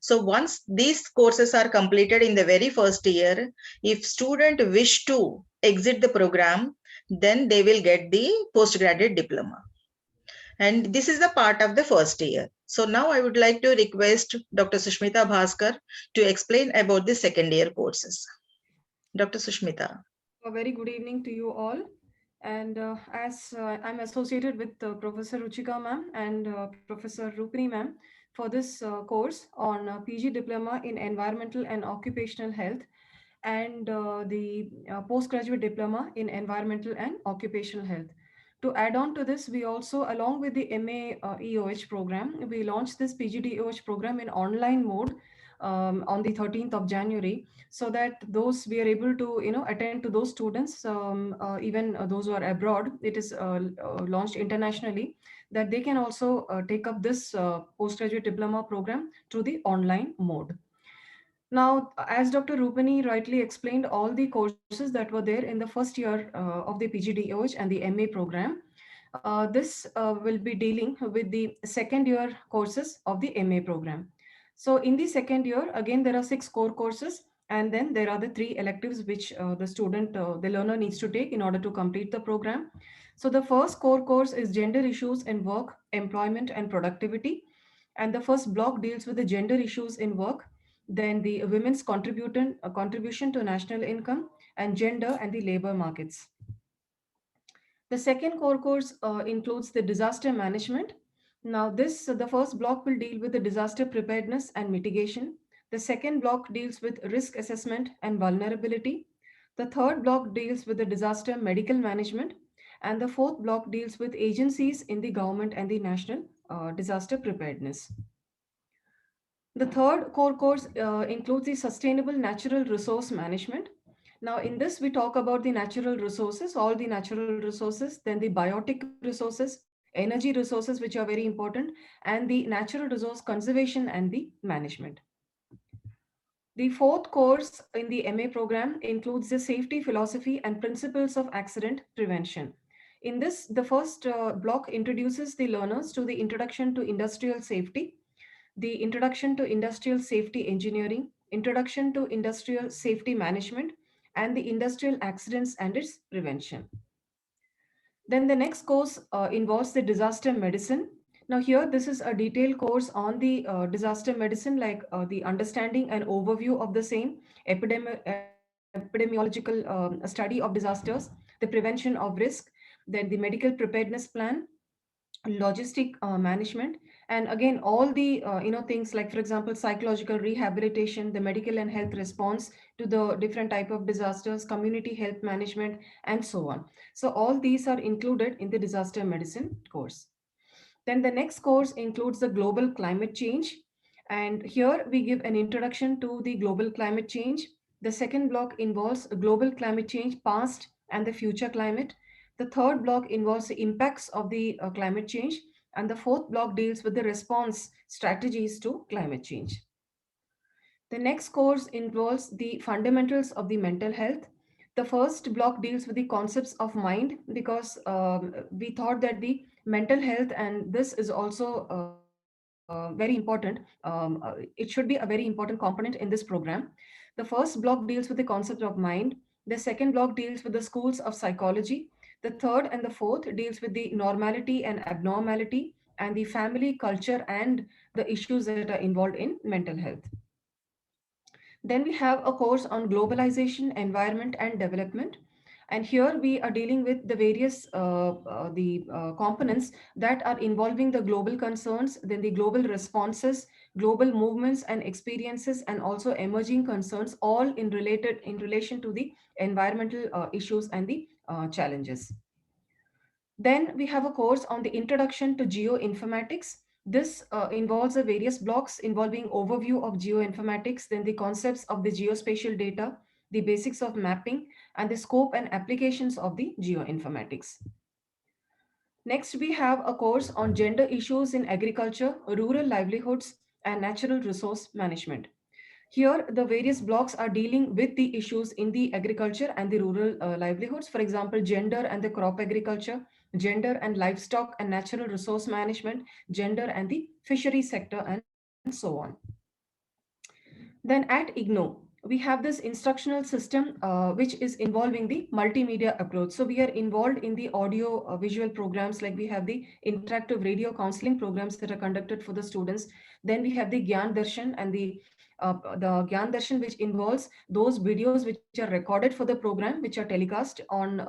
So once these courses are completed in the very first year, if student wish to exit the program, then they will get the postgraduate diploma. And this is the part of the first year. So now I would like to request Dr. Sushmita Bhaskar to explain about the second year courses. Dr. Sushmita. A very good evening to you all. And as I'm associated with Professor Ruchika ma'am and Professor Rupini ma'am for this course on PG Diploma in Environmental and Occupational Health and the Postgraduate Diploma in Environmental and Occupational Health. To add on to this, we also, along with the MA EOH program, we launched this PGDEOH program in online mode on the 13th of January, so that those we are able to attend to those students, even those who are abroad. It is launched internationally, that they can also take up this postgraduate diploma program through the online mode. Now, as Dr. Rupani rightly explained, all the courses that were there in the first year of the PGDEOH and the MA program, this will be dealing with the second year courses of the MA program. So in the second year, again, there are 6 core courses, and then there are the 3 electives which the learner needs to take in order to complete the program. So the first core course is gender issues in work, employment and productivity. And the first block deals with the gender issues in work, then the women's contribution to national income, and gender and the labor markets. The second core course includes the disaster management. Now, the first block will deal with the disaster preparedness and mitigation. The second block deals with risk assessment and vulnerability. The third block deals with the disaster medical management. And the fourth block deals with agencies in the government and the national disaster preparedness. The third core course includes the sustainable natural resource management. Now, in this, we talk about the natural resources, all the natural resources, then the biotic resources, energy resources, which are very important, and the natural resource conservation and the management. The fourth course in the MA program includes the safety philosophy and principles of accident prevention. In this, the first block introduces the learners to the introduction to industrial safety, the introduction to industrial safety engineering, introduction to industrial safety management, and the industrial accidents and its prevention. Then the next course involves the disaster medicine. Now here, this is a detailed course on the disaster medicine, like the understanding and overview of the same, epidemiological study of disasters, the prevention of risk, then the medical preparedness plan, logistic management, and again all the things like, for example, psychological rehabilitation, the medical and health response to the different type of disasters, community health management, and so on. So all these are included in the disaster medicine course. Then the next course includes the global climate change, and here we give an introduction to the global climate change. The second block involves global climate change past and the future climate. The third block involves the impacts of the climate change, and the fourth block deals with the response strategies to climate change. The next course involves the fundamentals of the mental health. The first block deals with the concepts of mind, because we thought that the mental health, and this is also very important. It should be a very important component in this program. The first block deals with the concept of mind. The second block deals with the schools of psychology. The third and the fourth deals with the normality and abnormality, and the family, culture, and the issues that are involved in mental health. Then we have a course on globalization, environment, and development. And here we are dealing with the various components that are involving the global concerns, then the global responses, global movements and experiences, and also emerging concerns, all in relation to the environmental issues and the challenges. Then we have a course on the introduction to geoinformatics. This involves the various blocks involving overview of geoinformatics, then the concepts of the geospatial data, the basics of mapping, and the scope and applications of the geoinformatics. Next, we have a course on gender issues in agriculture, rural livelihoods, and natural resource management. Here, the various blocks are dealing with the issues in the agriculture and the rural livelihoods. For example, gender and the crop agriculture, gender and livestock and natural resource management, gender and the fishery sector, and so on. Then at IGNOU, we have this instructional system which is involving the multimedia approach. So we are involved in the audio visual programs, like we have the interactive radio counseling programs that are conducted for the students. Then we have the Gyan Darshan and the Gyan Darshan, which involves those videos which are recorded for the program, which are telecast on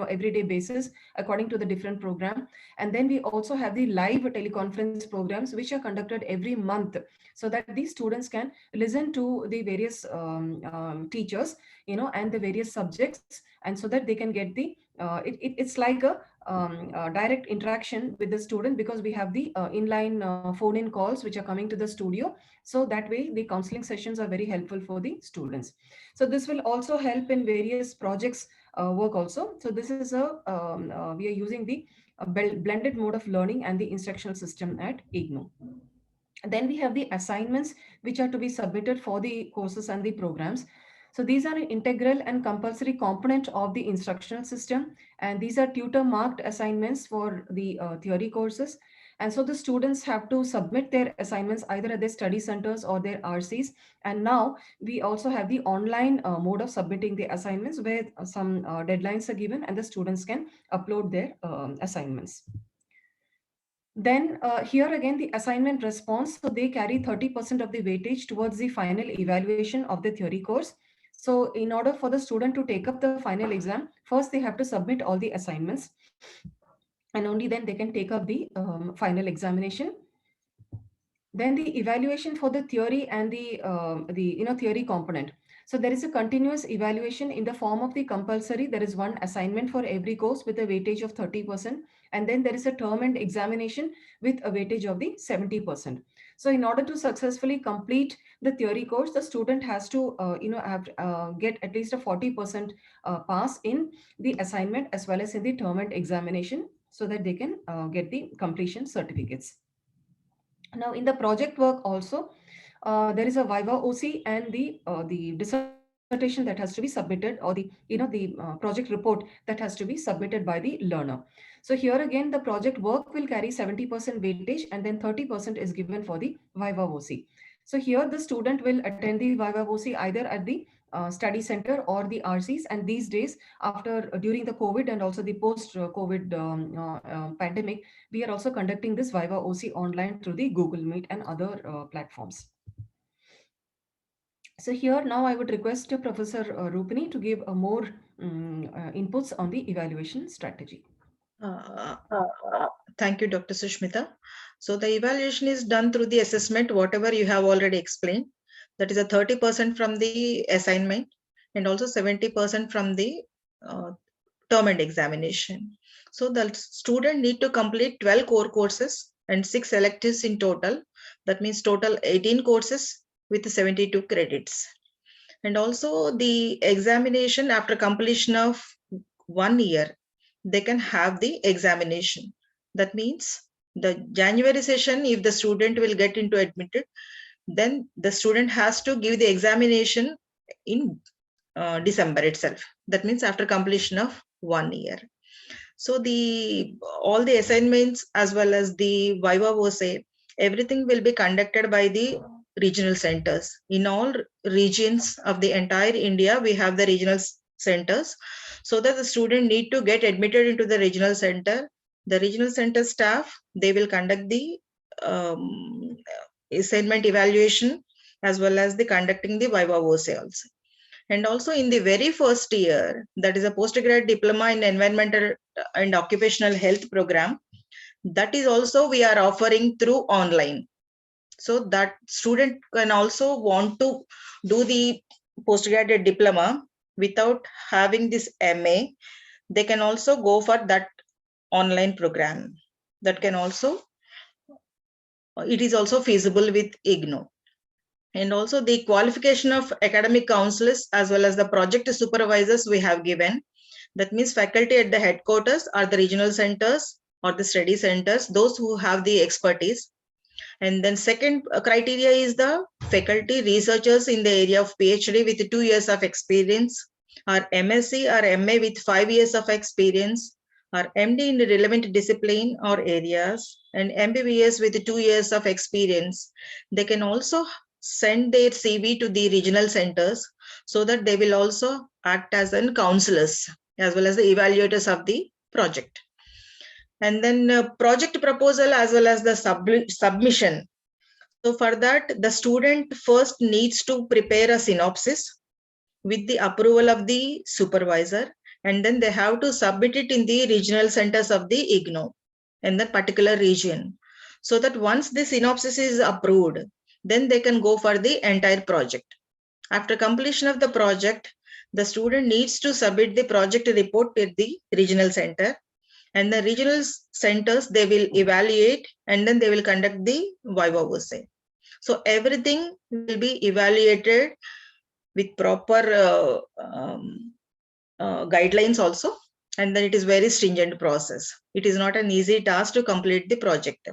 everyday basis according to the different program. And then we also have the live teleconference programs which are conducted every month, so that these students can listen to the various teachers, and the various subjects, and so that they can get the it's like a direct interaction with the student, because we have the inline phone-in calls which are coming to the studio. So that way the counseling sessions are very helpful for the students. So this will also help in various projects work also. So this is we are using the blended mode of learning and the instructional system at IGNOU. Then we have the assignments which are to be submitted for the courses and the programs. So these are an integral and compulsory component of the instructional system, and these are tutor marked assignments for the theory courses. And so the students have to submit their assignments either at their study centers or their RCs. And now we also have the online mode of submitting the assignments, where some deadlines are given and the students can upload their assignments. Then here again, the assignment response, so they carry 30% of the weightage towards the final evaluation of the theory course. So in order for the student to take up the final exam, first they have to submit all the assignments, and only then they can take up the final examination. Then the evaluation for the theory and the theory component. So there is a continuous evaluation in the form of the compulsory. There is one assignment for every course with a weightage of 30%. And then there is a term and examination with a weightage of the 70%. So in order to successfully complete the theory course, the student has to get at least a 40% pass in the assignment as well as in the term and examination, so that they can get the completion certificates. Now in the project work also, there is a Viva OC and the dissertation that has to be submitted, or the project report that has to be submitted by the learner. So here again, the project work will carry 70% weightage, and then 30% is given for the Viva OC. So here the student will attend the Viva OC either at the study center or the RCs. And these days, during the COVID and also the post-COVID pandemic, we are also conducting this Viva OC online through the Google Meet and other platforms. So here now I would request Professor Rupini to give more inputs on the evaluation strategy. Thank you, Dr. Sushmita. So the evaluation is done through the assessment, whatever you have already explained. That is a 30% from the assignment and also 70% from the term and examination. So the student need to complete 12 core courses and 6 electives in total. That means total 18 courses with 72 credits. And also the examination after completion of 1 year, they can have the examination. That means the January session, if the student will get into admitted, then the student has to give the examination in December itself. That means after completion of 1 year. So all the assignments as well as the Viva OC, everything will be conducted by the regional centers. In all regions of the entire India, we have the regional centers, so that the student need to get admitted into the regional center. The regional center staff, they will conduct the assignment evaluation as well as the conducting the Viva OC also. And also in the very first year, that is a postgraduate diploma in environmental and occupational health program, that is also we are offering through online. So that student can also want to do the postgraduate diploma without having this MA. They can also go for that online program. That can also, it is also feasible with IGNOU. And also the qualification of academic counselors as well as the project supervisors we have given. That means faculty at the headquarters or the regional centers or the study centers, those who have the expertise. And then second criteria is the faculty researchers in the area of PhD with 2 years of experience, or MSc or MA with 5 years of experience, or MD in the relevant discipline or areas, and MBBS with 2 years of experience. They can also send their CV to the regional centers so that they will also act as an counselors as well as the evaluators of the project. And then project proposal as well as the submission. So for that, the student first needs to prepare a synopsis with the approval of the supervisor, and then they have to submit it in the regional centers of the IGNOU in that particular region. So that once the synopsis is approved, then they can go for the entire project. After completion of the project, the student needs to submit the project report at the regional center, and the regional centers, they will evaluate and then they will conduct the viva voce. So everything will be evaluated with proper guidelines also, and then it is very stringent process. It is not an easy task to complete the project.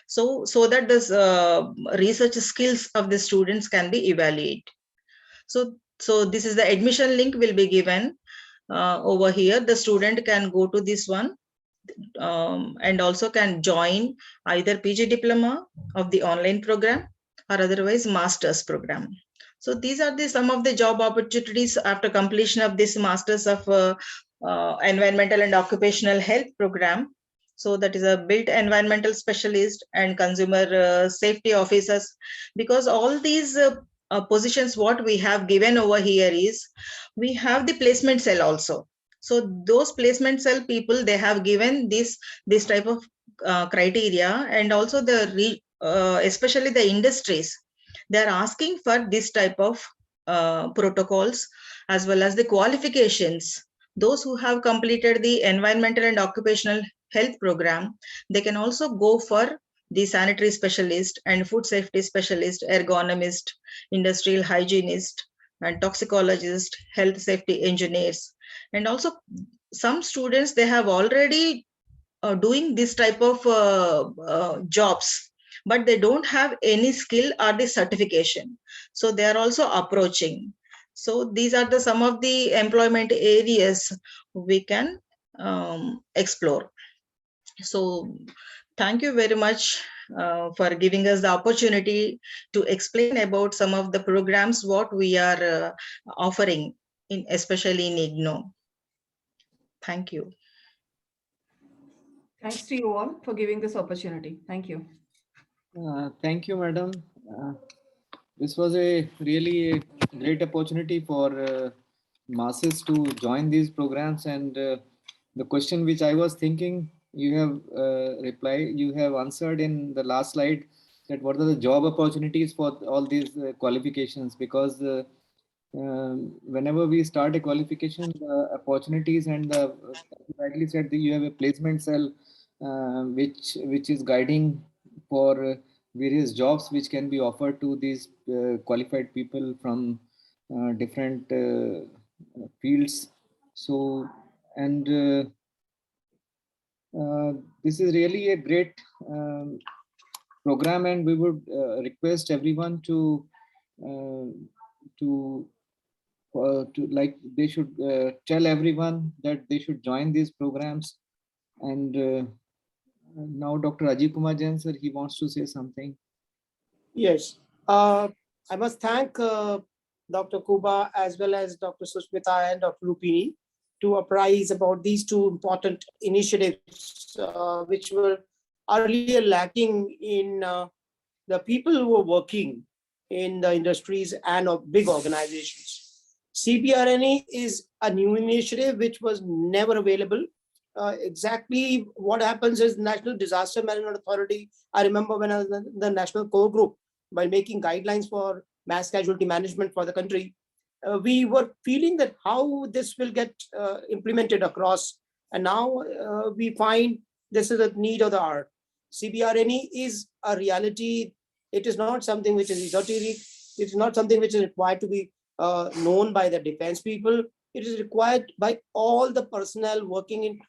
So that this research skills of the students can be evaluated. So this is the admission link will be given over here. The student can go to this one and also can join either PG diploma of the online program or otherwise master's program. So these are the some of the job opportunities after completion of this masters of environmental and occupational health program. So that is a built environmental specialist and consumer safety officers, because all these positions what we have given over here is we have the placement cell also. So those placement cell people, they have given this type of criteria, and also the especially the industries, they are asking for this type of protocols as well as the qualifications. Those who have completed the environmental and occupational health program, they can also go for the sanitary specialist and food safety specialist, ergonomist, industrial hygienist, and toxicologist, health safety engineers. And also some students, they have already doing this type of jobs, but they don't have any skill or the certification. So they are also approaching. So these are the some of the employment areas we can explore. So thank you very much for giving us the opportunity to explain about some of the programs what we are offering, especially in IGNOU. Thank you. Thanks to you all for giving this opportunity. Thank you. Thank you, madam. This was a really great opportunity for masses to join these programs. And the question which I was thinking, you have replied, you have answered in the last slide, that what are the job opportunities for all these qualifications, because whenever we start a qualification, the opportunities and the, you rightly said that you have a placement cell which is guiding for various jobs which can be offered to these qualified people from different fields. So, and this is really a great program, and we would request everyone to like they should tell everyone that they should join these programs. And now Dr. Ajit Kumar Jain sir, he wants to say something. Yes, I must thank Dr. Kuba as well as Dr. Sushmita and Dr. Rupini to apprise about these two important initiatives which were earlier lacking in the people who were working in the industries and of big organizations. CBRNE is a new initiative which was never available. Exactly what happens is National Disaster Management Authority. I remember when I was in the National Core Group, by making guidelines for mass casualty management for the country, we were feeling that how this will get implemented across. And now we find this is a need of the hour. CBRNE is a reality. It is not something which is esoteric. It is not something which is required to be known by the defense people. It is required by all the personnel working in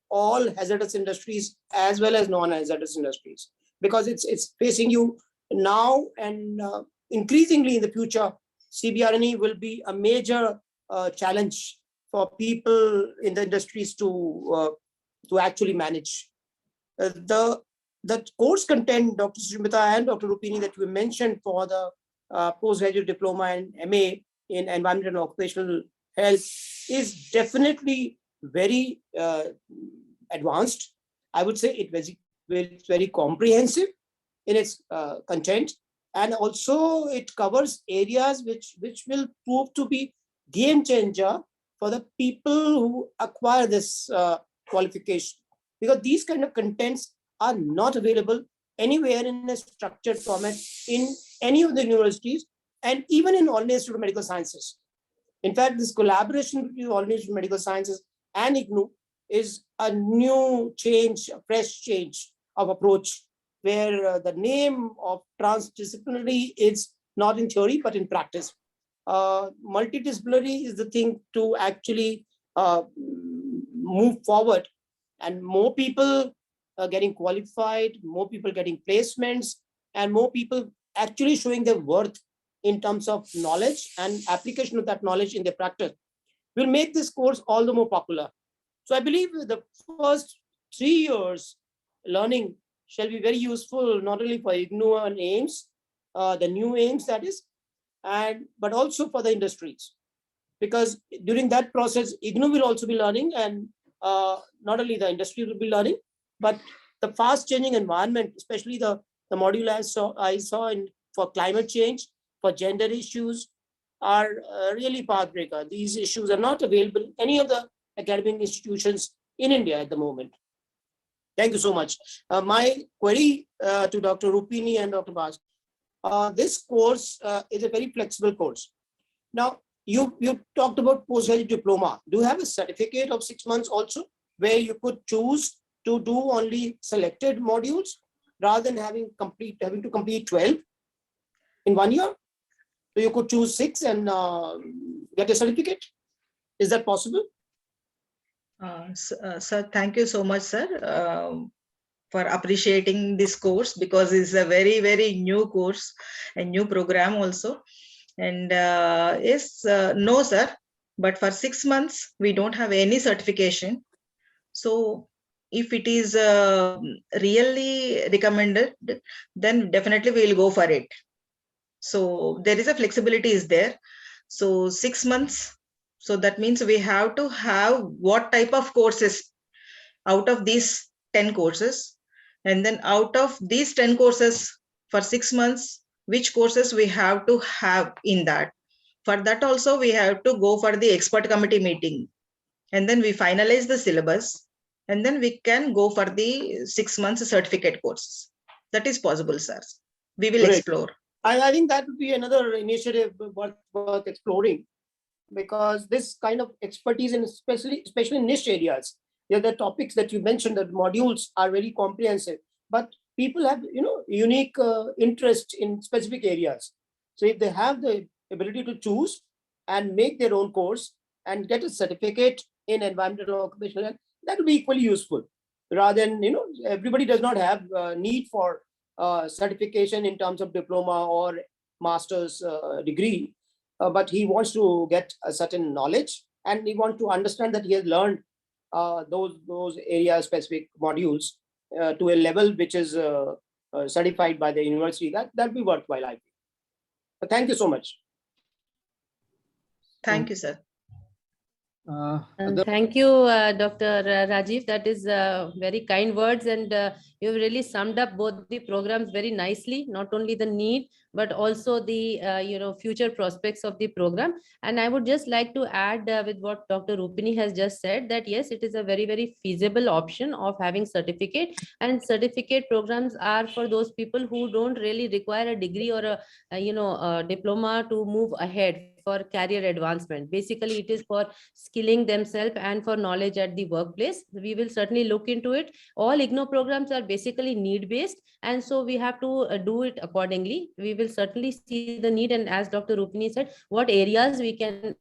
all hazardous industries as well as non-hazardous industries, because it's facing you now, and increasingly in the future, CBRNE will be a major challenge for people in the industries to actually manage. The course content, Dr. Sushmita and Dr. Rupini, that we mentioned for the postgraduate diploma and MA in environment and occupational health is definitely very advanced. I would say it's very comprehensive in its content, and also it covers areas which will prove to be game changer for the people who acquire this qualification, because these kind of contents are not available anywhere in a structured format in any of the universities, and even in All Institute of Medical Sciences. In fact, this collaboration between All Institute of Medical Sciences and IGNOU is a new change, a fresh change of approach, where the name of transdisciplinary is not in theory, but in practice. Multidisciplinary is the thing to actually move forward, and more people getting qualified, more people getting placements, and more people actually showing their worth in terms of knowledge and application of that knowledge in their practice will make this course all the more popular. So I believe the first 3 years learning shall be very useful, not only for IGNOU and AIMS, the new AIMS that is, but also for the industries. Because during that process, IGNOU will also be learning, and not only the industry will be learning, but the fast changing environment, especially the module I saw for climate change, for gender issues, are really pathbreaker. These issues are not available in any of the academic institutions in India at the moment. Thank you so much. My query to Dr. Rupini and Dr. Bas, this course is a very flexible course. Now, you talked about postgraduate diploma. Do you have a certificate of 6 months also, where you could choose to do only selected modules rather than having to complete 12 in 1 year? So you could choose 6 and get a certificate. Is that possible? Sir, thank you so much, sir, for appreciating this course, because it's a very, very new course and new program also. And yes, no, sir, but for 6 months, we don't have any certification. So if it is really recommended, then definitely we will go for it. So there is a flexibility is there. So 6 months. So that means we have to have what type of courses out of these 10 courses. And then out of these 10 courses for 6 months, which courses we have to have in that. For that also, we have to go for the expert committee meeting. And then we finalize the syllabus. And then we can go for the 6 months certificate courses. That is possible, sir. We will explore. I think that would be another initiative worth exploring, because this kind of expertise, in especially in niche areas, the topics that you mentioned, that modules are very comprehensive, but people have unique interest in specific areas. So if they have the ability to choose and make their own course and get a certificate in environmental occupational health, that will be equally useful, rather than everybody does not have need for certification in terms of diploma or master's degree, but he wants to get a certain knowledge, and he wants to understand that he has learned those area specific modules to a level which is certified by the university. That'll be worthwhile, I think. But thank you so much. Thank you, sir. Thank you, Dr. Rajiv. That is very kind words, and you've really summed up both the programs very nicely, not only the need, but also the future prospects of the program. And I would just like to add with what Dr. Rupini has just said, that yes, it is a very, very feasible option of having certificate, and certificate programs are for those people who don't really require a degree or a diploma to move ahead for career advancement. Basically, it is for skilling themselves and for knowledge at the workplace. We will certainly look into it. All IGNOU programs are basically need based, and so we have to do it accordingly. We will certainly see the need, and as Dr. Rupini said, what areas we can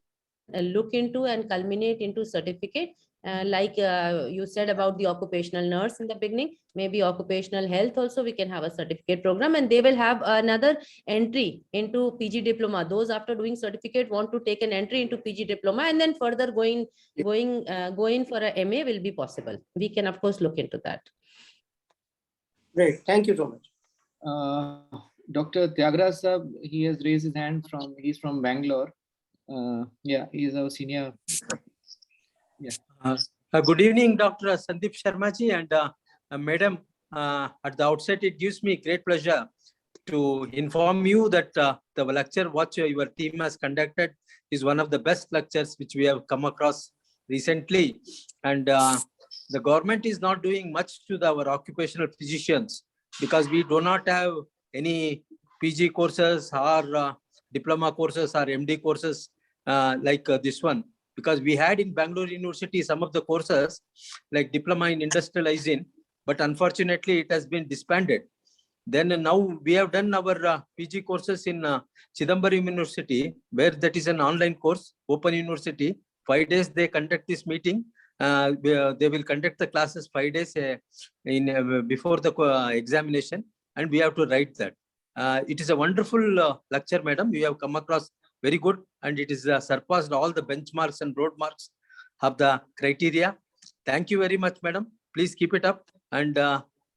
look into and culminate into certificate. Like you said about the occupational nurse in the beginning, maybe occupational health also we can have a certificate program, and they will have another entry into PG diploma. Those after doing certificate want to take an entry into PG diploma, and then further going for a MA will be possible. We can of course look into that. Great, thank you so much. Dr. Tyagara sir, he has raised his hand he's from Bangalore. Yeah, he is our senior. Yeah. Good evening, Dr. Sandeep Sharmaji and Madam. At the outset, it gives me great pleasure to inform you that the lecture what your team has conducted is one of the best lectures which we have come across recently. And the government is not doing much to our occupational physicians because we do not have any PG courses or diploma courses or MD courses like this one. Because we had in Bangalore University some of the courses like diploma in industrial hygiene, but unfortunately it has been disbanded. Then now we have done our PG courses in Chidambaram University, where that is an online course, open university. 5 days they conduct this meeting. They will conduct the classes 5 days before the examination, and we have to write that. It is a wonderful lecture, madam. You have come across very good, and it is surpassed all the benchmarks and road marks of the criteria. Thank you very much, madam. Please keep it up and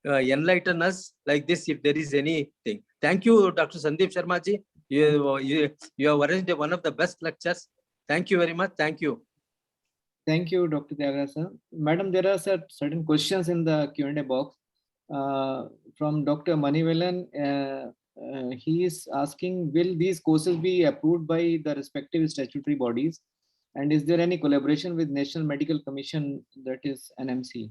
enlighten us like this if there is anything. Thank you, Dr. Sandeep Sharmaji. You have arranged one of the best lectures. Thank you very much. Thank you. Thank you, Dr. Tyagara sir. Madam, there are certain questions in the Q&A box from Dr. Manivelan. He is asking, will these courses be approved by the respective statutory bodies? And is there any collaboration with National Medical Commission, that is NMC?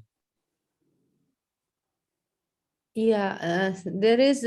Yeah, there is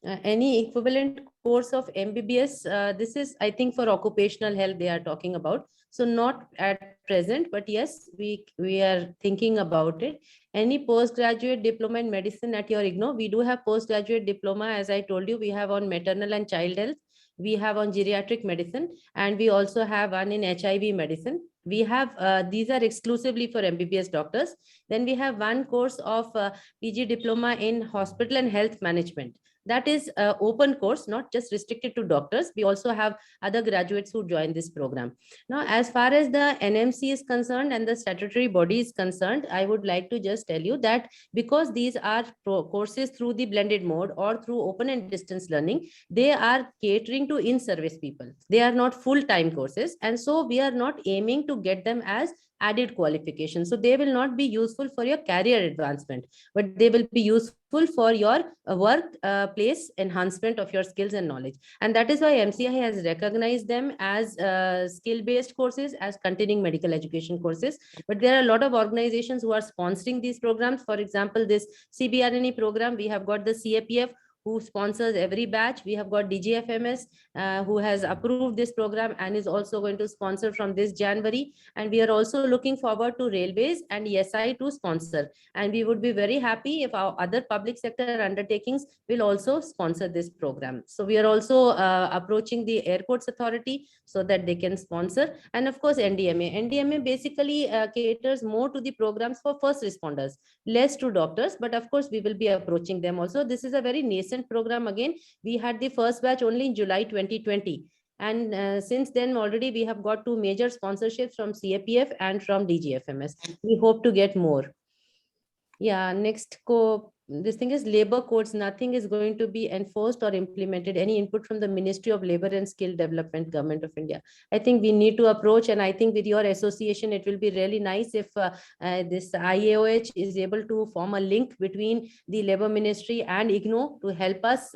any equivalent course of MBBS. This is, I think, for occupational health they are talking about. So not at present, but yes, we are thinking about it. Any postgraduate diploma in medicine at your IGNOU, we do have postgraduate diploma. As I told you, we have on maternal and child health, we have on geriatric medicine, and we also have one in HIV medicine. We have, these are exclusively for MBBS doctors. Then we have one course of PG diploma in hospital and health management. That is open course, not just restricted to doctors. We also have other graduates who join this program. Now, as far as the NMC is concerned and the statutory body is concerned, I would like to just tell you that because these are courses through the blended mode or through open and distance learning, they are catering to in-service people. They are not full-time courses. And so we are not aiming to get them as added qualification. So they will not be useful for your career advancement, but they will be useful for your work place enhancement of your skills and knowledge. And that is why MCI has recognized them as skill-based courses, as continuing medical education courses. But there are a lot of organizations who are sponsoring these programs. For example, this CBRNE program, we have got the CAPF, who sponsors every batch. We have got DGFMS, who has approved this program and is also going to sponsor from this January. And we are also looking forward to railways and ESI to sponsor. And we would be very happy if our other public sector undertakings will also sponsor this program. So we are also approaching the Airports Authority so that they can sponsor. And of course, NDMA. NDMA basically caters more to the programs for first responders, less to doctors, but of course, we will be approaching them also. This is a very nascent program. Again, we had the first batch only in July 2020. And since then, already we have got 2 major sponsorships from CAPF and from DGFMS. We hope to get more. Yeah, next this thing is labor codes, nothing is going to be enforced or implemented. Any input from the Ministry of Labor and Skill Development, Government of India. I think we need to approach, and I think with your association, it will be really nice if this IAOH is able to form a link between the Labor Ministry and IGNOU to help us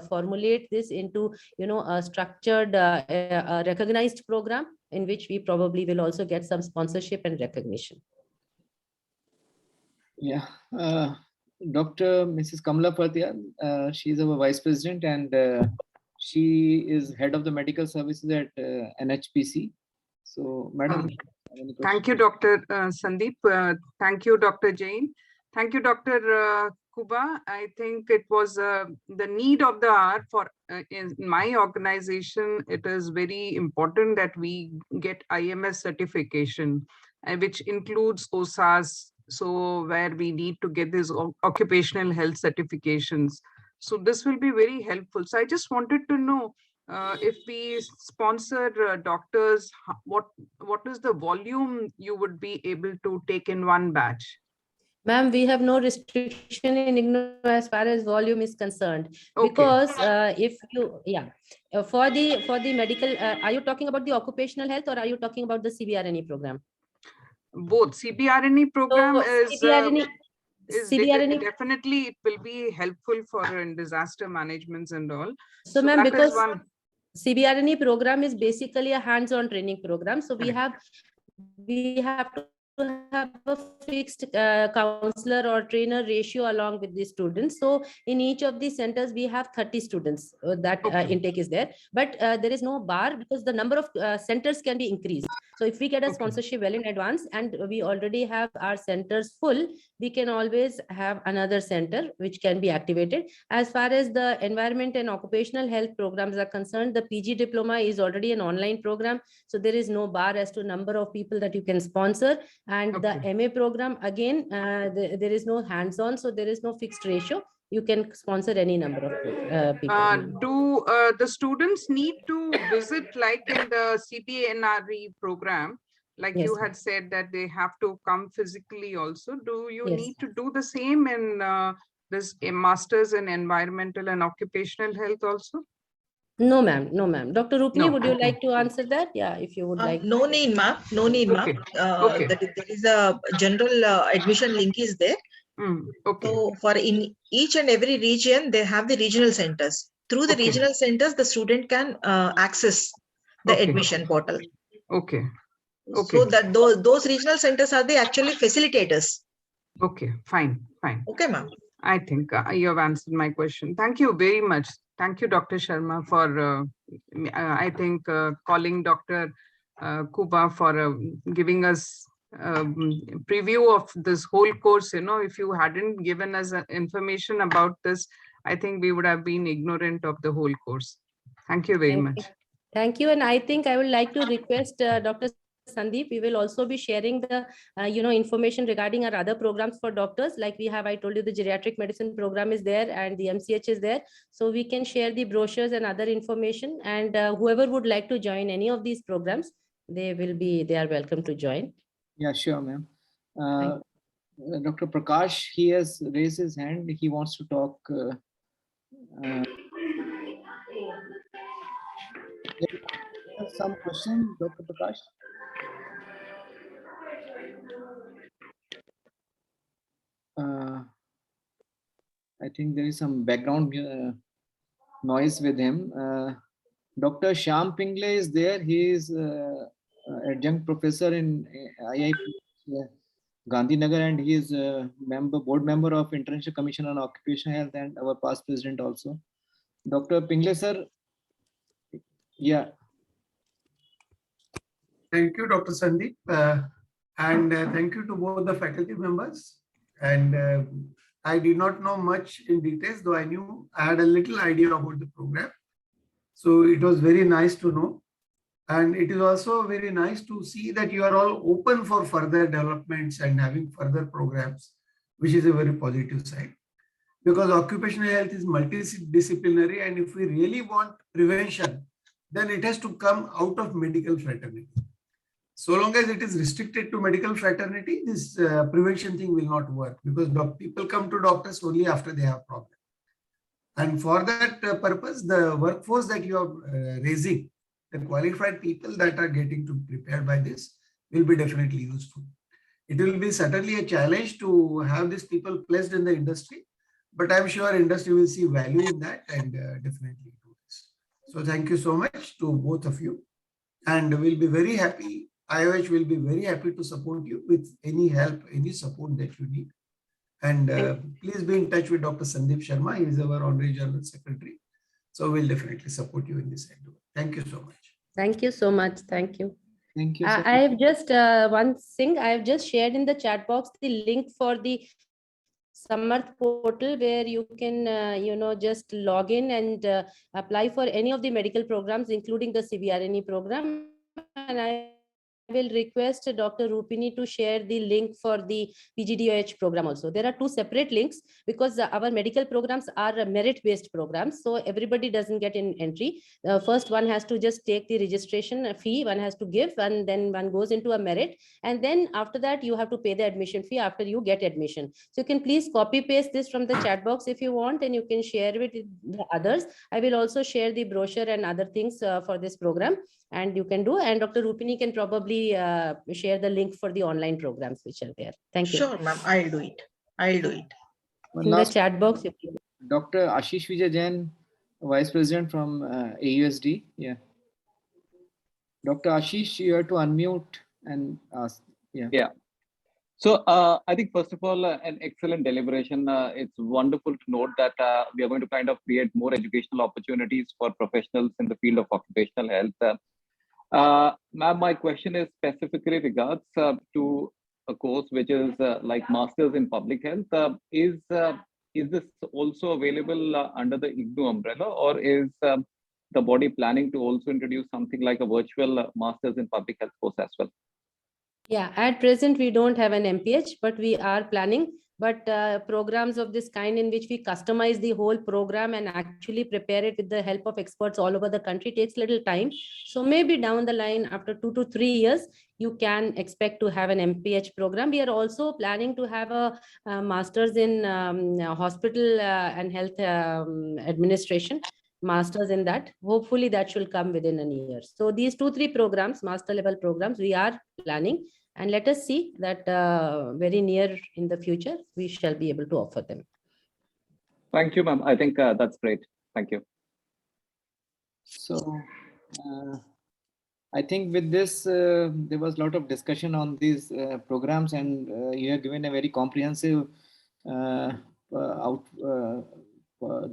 formulate this into, a structured, recognized program in which we probably will also get some sponsorship and recognition. Yeah. Dr. Mrs. Kamala Patia, she is our Vice President, and she is Head of the Medical Services at NHPC. So, Madam. Thank you, Dr. Sandeep. Thank you, Dr. Jain. Thank you, Dr. Kuba. I think it was the need of the hour for in my organization. It is very important that we get IMS certification, which includes OSAS. So where we need to get these occupational health certifications. So this will be very helpful. So I just wanted to know if we sponsor doctors, what is the volume you would be able to take in one batch? Ma'am, we have no restriction in IGNOU as far as volume is concerned. Okay. Because if you, for the medical, are you talking about the occupational health or are you talking about the CBRNE program? Both. CBRNE program so CBRNE definitely it will be helpful for disaster managements and all. So ma'am, because CBRNE program is basically a hands-on training program. So we have to have a fixed counselor or trainer ratio along with the students. So in each of the centers, we have 30 students that intake is there, but there is no bar because the number of centers can be increased. So if we get a sponsorship well in advance and we already have our centers full, we can always have another center which can be activated. As far as the environment and occupational health programs are concerned, the PG diploma is already an online program. So there is no bar as to number of people that you can sponsor. And the MA program, again, there is no hands-on, so there is no fixed ratio. You can sponsor any number of people. Do the students need to visit like in the CPNRE program? Like you had said that they have to come physically also. Do you need to do the same in this Masters in Environmental and Occupational Health also? No, ma'am. No, ma'am. Dr. Rupini, would you like to answer that? Yeah, if you would like. No need, ma'am. No need, ma'am. There is a general admission link is there. So for in each and every region, they have the regional centers. Through the regional centers, the student can access the admission portal. So that those regional centers are the actually facilitators. Okay, fine. Okay, ma'am. I think you have answered my question. Thank you very much. Thank you, Dr. Sharma, for I think calling Dr. Kuba for giving us preview of this whole course. If you hadn't given us information about this, I think we would have been ignorant of the whole course. Thank you very much. Thank you. And I think I would like to request Dr. Sandeep, we will also be sharing the information regarding our other programs for doctors. Like I told you, the geriatric medicine program is there and the MCH is there. So we can share the brochures and other information, and whoever would like to join any of these programs, they are welcome to join. Yeah, sure, ma'am. Dr. Prakash, he has raised his hand. He wants to talk. Some question, Dr. Prakash? I think there is some background noise with him. Dr. Shyam Pingle is there. He is adjunct professor in IIT Gandhinagar, and he is a board member of International Commission on Occupational Health and our past president also. Dr. Pingle, sir. Yeah. Thank you, Dr. Sandeep, and thank you to both the faculty members. And I did not know much in details, though I had a little idea about the program. So it was very nice to know. And it is also very nice to see that you are all open for further developments and having further programs, which is a very positive side. Because occupational health is multidisciplinary, and if we really want prevention, then it has to come out of medical fraternity. So long as it is restricted to medical fraternity, this prevention thing will not work, because people come to doctors only after they have problem. And for that purpose, the workforce that you are raising, the qualified people that are getting to prepared by this will be definitely useful. It will be certainly a challenge to have these people placed in the industry, but I'm sure industry will see value in that and definitely do this. So thank you so much to both of you, and we'll be very happy. IOH will be very happy to support you with any help, any support that you need. And please be in touch with Dr. Sandeep Sharma. He is our Honorary General Secretary. So we'll definitely support you in this endeavor. Thank you so much. Thank you so much. Thank you. Thank you. I have just one thing. I have just shared in the chat box the link for the Samarth portal, where you can, just log in and apply for any of the medical programs, including the CBRNE program. And I will request Dr. Rupini to share the link for the PGDOH program also. There are two separate links, because our medical programs are merit-based programs, so everybody doesn't get in entry. First, one has to just take the registration fee, one has to give, and then one goes into a merit, and then after that you have to pay the admission fee after you get admission. So you can please copy paste this from the chat box if you want, and you can share it with the others. I will also share the brochure and other things for this program, and you can do, and Dr. Rupini can probably share the link for the online programs which are there. Thank you. Sure, ma'am. I'll do it. I'll do it. In the chat box. Dr. Ashish Vijay Jain, Vice President from AUSD. Yeah. Dr. Ashish, you have to unmute and ask. Yeah. Yeah. So I think, first of all, an excellent deliberation. It's wonderful to note that we are going to kind of create more educational opportunities for professionals in the field of occupational health. Ma'am, my question is specifically regards to a course which is like Masters in Public Health. Is this also available under the IGNOU umbrella, or is the body planning to also introduce something like a virtual Masters in Public Health course as well? Yeah, at present we don't have an MPH, but we are planning. But programs of this kind, in which we customize the whole program and actually prepare it with the help of experts all over the country, takes little time. So maybe down the line, after 2 to 3 years, you can expect to have an MPH program. We are also planning to have a Masters in Hospital and Health Administration, Masters in that. Hopefully that should come within a year. So these 2-3 programs, master level programs, we are planning. And let us see that very near in the future, we shall be able to offer them. Thank you, ma'am. I think that's great. Thank you. So I think with this, there was a lot of discussion on these programs, and you have given a very comprehensive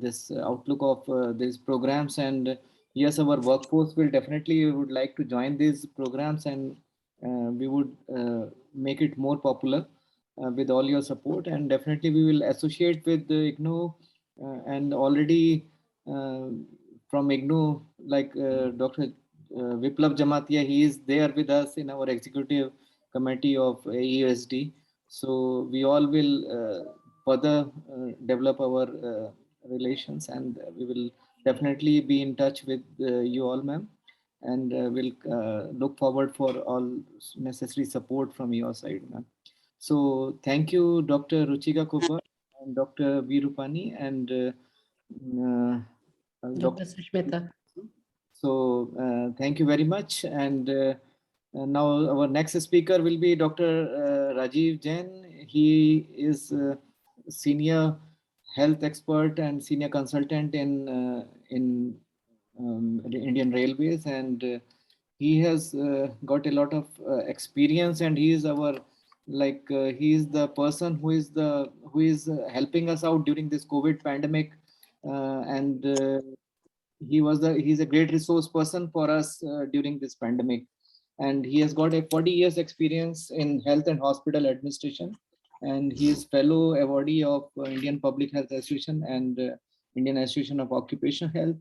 this outlook of these programs. And yes, our workforce will definitely would like to join these programs, and we would make it more popular with all your support. And definitely we will associate with the IGNOU, and already from IGNOU, like Dr. Viplav Jamatia, he is there with us in our executive committee of AUSD. So we all will further develop our relations, and we will definitely be in touch with you all, ma'am. And we'll look forward for all necessary support from your side, ma'am. So thank you, Dr. Ruchika Kuba and Dr. Virupani and Dr. Sushmita. So thank you very much. And now our next speaker will be Dr. Rajiv Jain. He is senior health expert and senior consultant in Indian Railways, and he has got a lot of experience, and he is our he is the person who is helping us out during this COVID pandemic, and he's a great resource person for us during this pandemic, and he has got a 40 years experience in health and hospital administration, and he is fellow awardee of Indian Public Health Association and Indian Association of Occupational Health.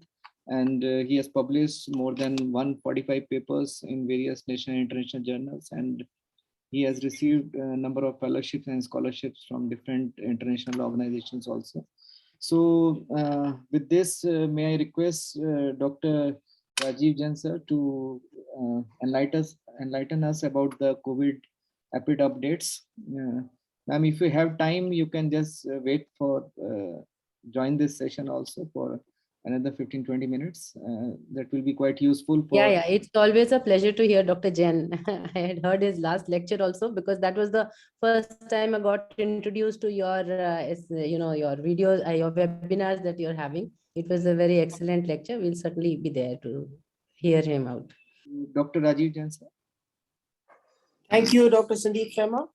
And he has published more than 145 papers in various national and international journals, and he has received a number of fellowships and scholarships from different international organizations also. So with this, may I request Dr. Rajiv Jain sir to enlighten enlighten us about the COVID Epid updates. Ma'am, if you have time, you can just wait for join this session also for another 15-20 minutes. That will be quite useful for. Yeah, it's always a pleasure to hear Dr. Jain. I had heard his last lecture also, because that was the first time I got introduced to your, your videos, your webinars that you're having. It was a very excellent lecture. We'll certainly be there to hear him out. Dr. Rajiv Jain, sir. Thank you, Dr. Sandeep Sharma.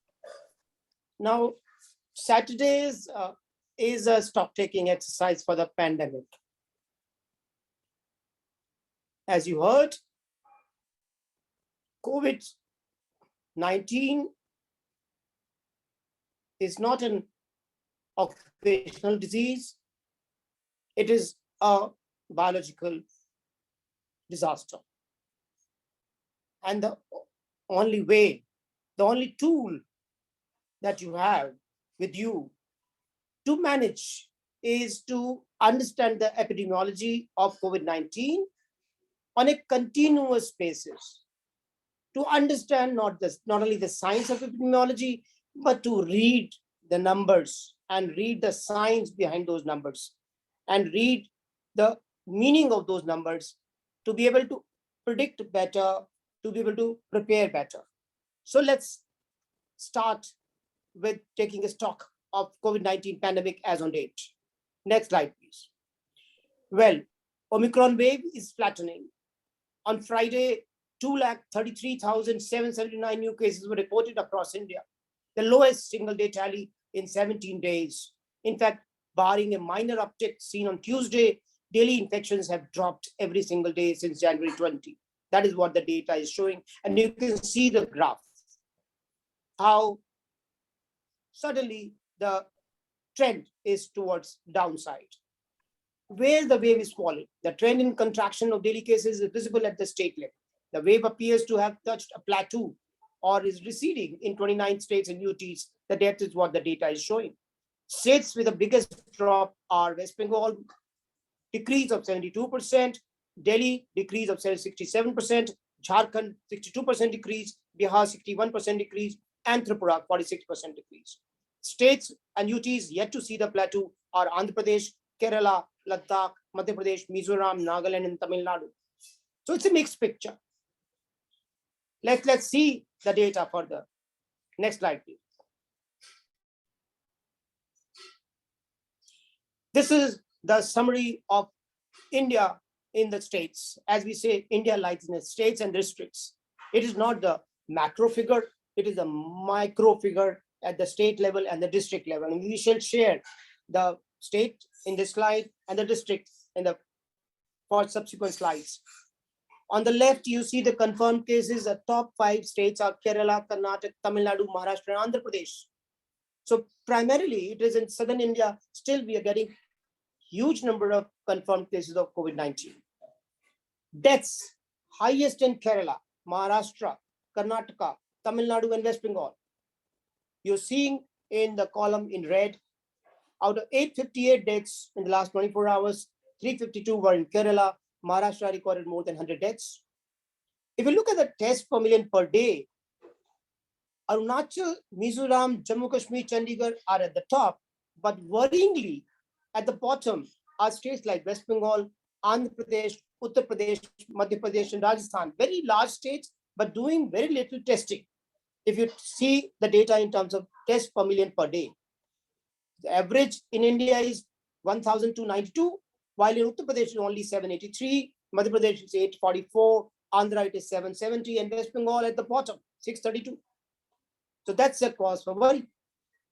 Now, Saturdays is a stock-taking exercise for the pandemic. As you heard, COVID-19 is not an occupational disease. It is a biological disaster. And the only way, the only tool that you have with you to manage is to understand the epidemiology of COVID-19 on a continuous basis, to understand not only the science of epidemiology, but to read the numbers and read the science behind those numbers and read the meaning of those numbers to be able to predict better, to be able to prepare better. So let's start with taking a stock of COVID-19 pandemic as on date. Next slide, please. Well, Omicron wave is flattening. On Friday, 233,779 new cases were reported across India, the lowest single-day tally in 17 days. In fact, barring a minor uptick seen on Tuesday, daily infections have dropped every single day since January 20. That is what the data is showing. And you can see the graph, how suddenly the trend is towards downside. Where the wave is falling, the trend in contraction of daily cases is visible at the state level. The wave appears to have touched a plateau or is receding in 29 states and UTs. The depth is what the data is showing. States with the biggest drop are West Bengal, decrease of 72%, Delhi, decrease of 67%, Jharkhand, 62% decrease, Bihar, 61% decrease, and Tripura, 46% decrease. States and UTs yet to see the plateau are Andhra Pradesh, Kerala, Ladakh, Madhya Pradesh, Mizoram, Nagaland, and Tamil Nadu. So it's a mixed picture. Let's see the data further. Next slide, please. This is the summary of India in the states. As we say, India lies in the states and districts. It is not the macro figure, it is a micro figure at the state level and the district level. And we shall share the state in this slide and the district in the for subsequent slides. On the left, you see the confirmed cases. The top 5 states are Kerala, Karnataka, Tamil Nadu, Maharashtra, and Andhra Pradesh. So primarily, it is in southern India. Still, we are getting huge number of confirmed cases of COVID-19. Deaths, highest in Kerala, Maharashtra, Karnataka, Tamil Nadu, and West Bengal. You're seeing in the column in red, out of 858 deaths in the last 24 hours, 352 were in Kerala. Maharashtra recorded more than 100 deaths. If you look at the tests per million per day, Arunachal, Mizoram, Jammu Kashmir, Chandigarh are at the top, but worryingly, at the bottom are states like West Bengal, Andhra Pradesh, Uttar Pradesh, Madhya Pradesh, and Rajasthan. Very large states, but doing very little testing. If you see the data in terms of tests per million per day, the average in India is 1,292, while in Uttar Pradesh is only 783, Madhya Pradesh is 844, Andhra it is 770, and West Bengal at the bottom, 632. So that's a cause for worry.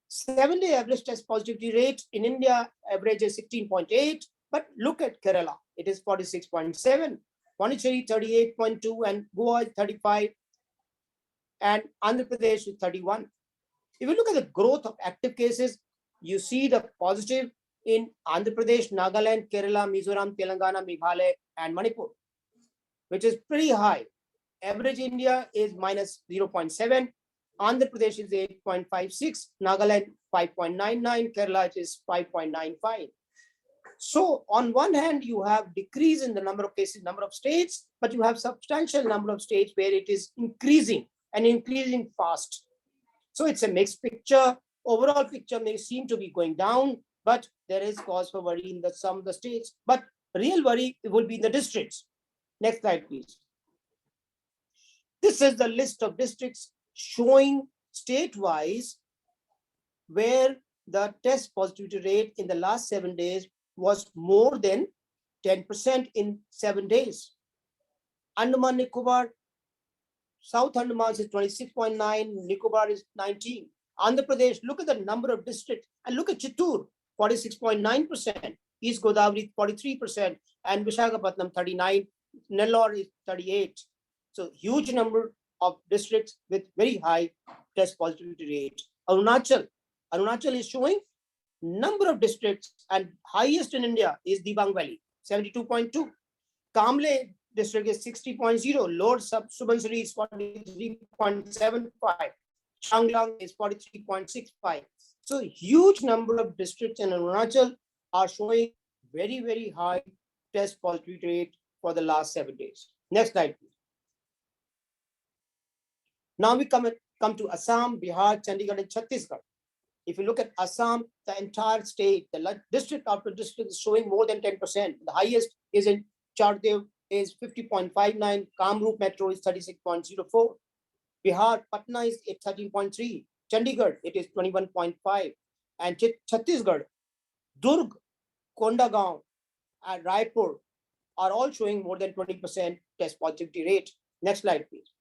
7-day average test positivity rate in India averages 16.8, but look at Kerala, it is 46.7, Pondicherry 38.2, and Goa is 35, and Andhra Pradesh is 31. If you look at the growth of active cases, you see the positive in Andhra Pradesh, Nagaland, Kerala, Mizoram, Telangana, Meghalaya, and Manipur, which is pretty high. Average India is minus 0.7, Andhra Pradesh is 8.56, Nagaland 5.99, Kerala is 5.95. So on one hand, you have decrease in the number of cases, number of states, but you have substantial number of states where it is increasing and increasing fast. So it's a mixed picture. Overall picture may seem to be going down, but there is cause for worry in some of the states. But real worry will be in the districts. Next slide, please. This is the list of districts showing state-wise where the test positivity rate in the last 7 days was more than 10% in 7 days. Andaman Nicobar, South Andaman is 26.9, Nicobar is 19. Andhra Pradesh, look at the number of districts and look at Chittoor, 46.9%, East Godavari 43%, and Visakhapatnam 39, Nellore is 38. So huge number of districts with very high test positivity rate. Arunachal is showing number of districts and highest in India is Dibang Valley, 72.2. Kamle district is 60.0. Lower Subansiri is 43.75. Changlang is 43.65. So huge number of districts in Arunachal are showing very, very high test positivity rate for the last 7 days. Next slide, please. Now we come to Assam, Bihar, Chandigarh, and Chhattisgarh. If you look at Assam, the entire state, the district after district is showing more than 10%. The highest is in Chardev is 50.59. Kamrup Metro is 36.04. Bihar, Patna is 13.3. Chandigarh, it is 21.5. And Chhattisgarh, Durg, Kondagaon, and Raipur are all showing more than 20% test positivity rate. Next slide, please.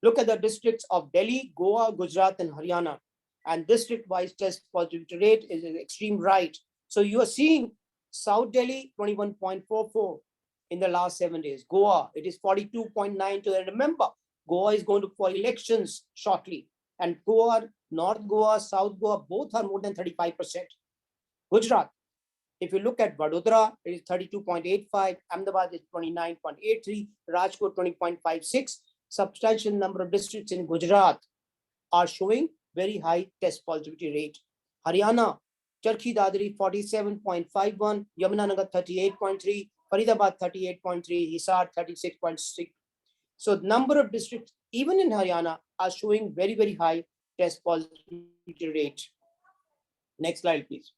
Look at the districts of Delhi, Goa, Gujarat, and Haryana. And district-wise test positivity rate is in extreme right. So you are seeing South Delhi 21.44 in the last 7 days. Goa, it is 42.92. And remember, Goa is going for elections shortly. And Goa, North Goa, South Goa, both are more than 35%. Gujarat, if you look at Vadodara, it is 32.85. Ahmedabad is 29.83. Rajkot 20.56. Substantial number of districts in Gujarat are showing very high test positivity rate. Haryana, Charkhi Dadri 47.51, Yamunanagar 38.3, Faridabad 38.3, Hisar 36.6. So number of districts, even in Haryana, are showing very, very high test positivity rate. Next slide, please.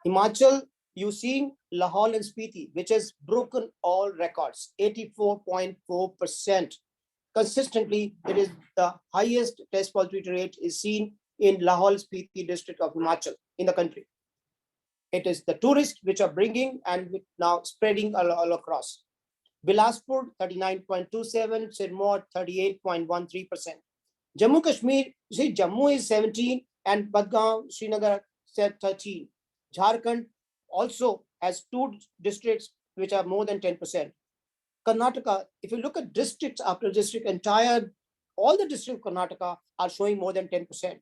Himachal, you seeing Lahaul and Spiti, which has broken all records, 84.4%. Consistently, it is the highest test positivity rate is seen in Lahaul Spiti district of Himachal in the country. It is the tourists which are bringing and now spreading all across. Bilaspur 39.27, Sirmaur 38.13%. Jammu Kashmir, you see Jammu is 17 and Badgaon, Srinagar 13. Jharkhand also has 2 districts which are more than 10%. Karnataka, if you look at districts after district, all the districts of Karnataka are showing more than 10%.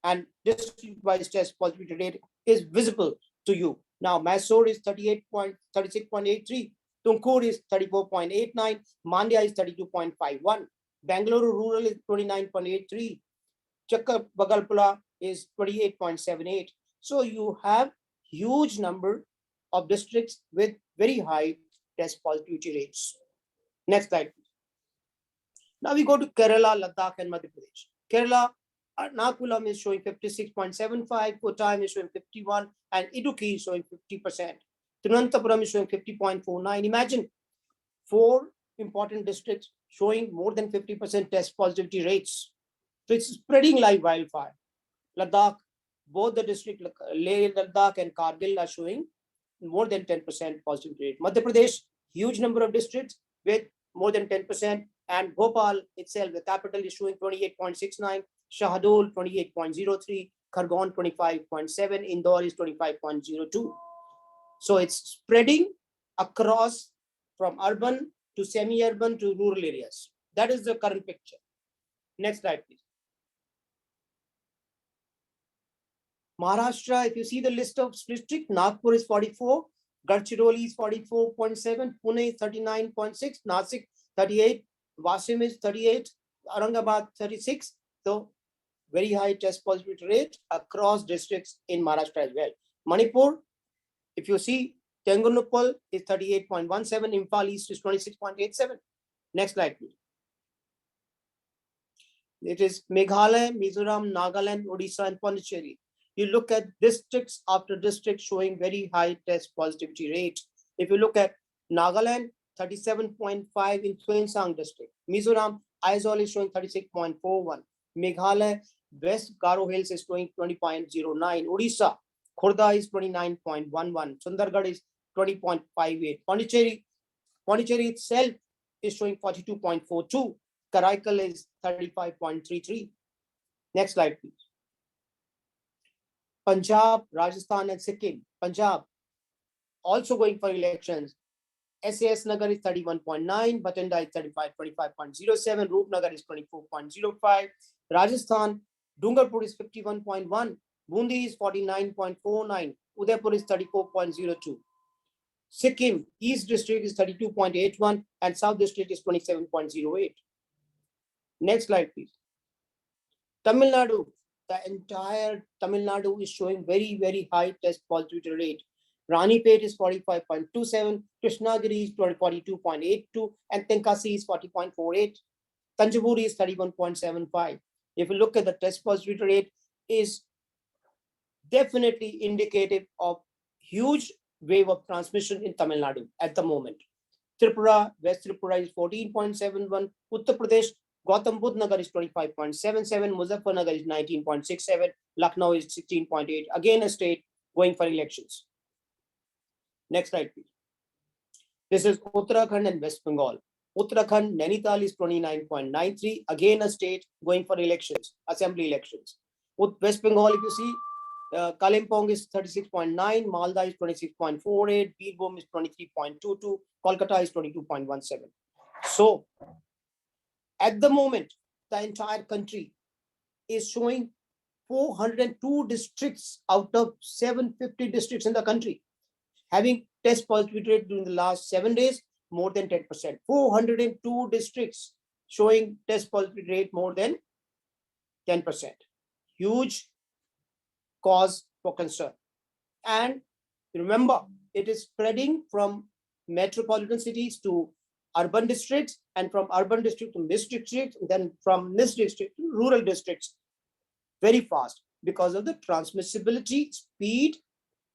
And district-wise test positivity rate is visible to you. Now, Mysore is 36.83, Tumkur is 34.89, Mandya is 32.51, Bangalore rural is 29.83, Chakkabagalpura is 28.78. So you have huge number of districts with very high test positivity rates. Next slide. Now we go to Kerala, Ladakh, and Madhya Pradesh. Kerala, Ernakulam is showing 56.75, Kottayam is showing 51, and Idukki is showing 50%. Thiruvananthapuram is showing 50.49. Imagine 4 important districts showing more than 50% test positivity rates. So it's spreading like wildfire. Ladakh, both the district, Leh Ladakh and Kargil are showing more than 10% positivity rate. Madhya Pradesh, huge number of districts with more than 10%, and Bhopal itself, the capital, is showing 28.69, Shahdol 28.03, Khargone 25.7, Indore is 25.02. So it's spreading across from urban to semi-urban to rural areas. That is the current picture. Next slide, please. Maharashtra, if you see the list of districts, Nagpur is 44, Gadchiroli is 44.7, Pune is 39.6, Nasik 38, Wasim is 38, Aurangabad 36. So very high test positivity rate across districts in Maharashtra as well. Manipur, If you see, Tengunupal is 38.17, Imphal East is 26.87. Next slide, please. It is Meghalaya, Mizoram, Nagaland, Odisha, and Pondicherry. You look at districts after district showing very high test positivity rate. If you look at Nagaland, 37.5 in Tuensang district. Mizoram, Aizawl is showing 36.41. Meghalaya, West Garo Hills is showing 20.09. Odisha, Khurda is 29.11. Sundargarh is 20.58. Pondicherry itself is showing 42.42. Karaikal is 35.33. Next slide, please. Punjab, Rajasthan, and Sikkim. Punjab also going for elections. SAS Nagar is 31.9, Bathinda is 25.07, Roopnagar is 24.05. Rajasthan, Dungarpur is 51.1, Bundi is 49.49, Udaipur is 34.02. Sikkim, East District is 32.81 and South District is 27.08. Next slide, please. Tamil Nadu, the entire Tamil Nadu is showing very, very high test positivity rate. Ranipet is 45.27, Krishnagiri is 42.82, and Tenkasi is 40.48. Tanjavur is 31.75. If you look at the test positivity rate, is definitely indicative of huge wave of transmission in Tamil Nadu at the moment. Tripura, West Tripura is 14.71, Uttar Pradesh, Gautam Budh Nagar is 25.77, Muzaffarnagar is 19.67, Lucknow is 16.8. Again, a state going for elections. Next slide, please. This is Uttarakhand and West Bengal. Uttarakhand, Nainital is 29.93. Again, a state going for elections, assembly elections. West Bengal, if you see, Kalimpong is 36.9, Malda is 26.48, Birbhum is 23.22, Kolkata is 22.17. So, at the moment, the entire country is showing 402 districts out of 750 districts in the country having test positivity rate during the last 7 days more than 10%. 402 districts showing test positivity rate more than 10%. Huge cause for concern. And remember, it is spreading from metropolitan cities to urban districts, and from urban district to mixed districts, then from mixed district to rural districts very fast because of the transmissibility speed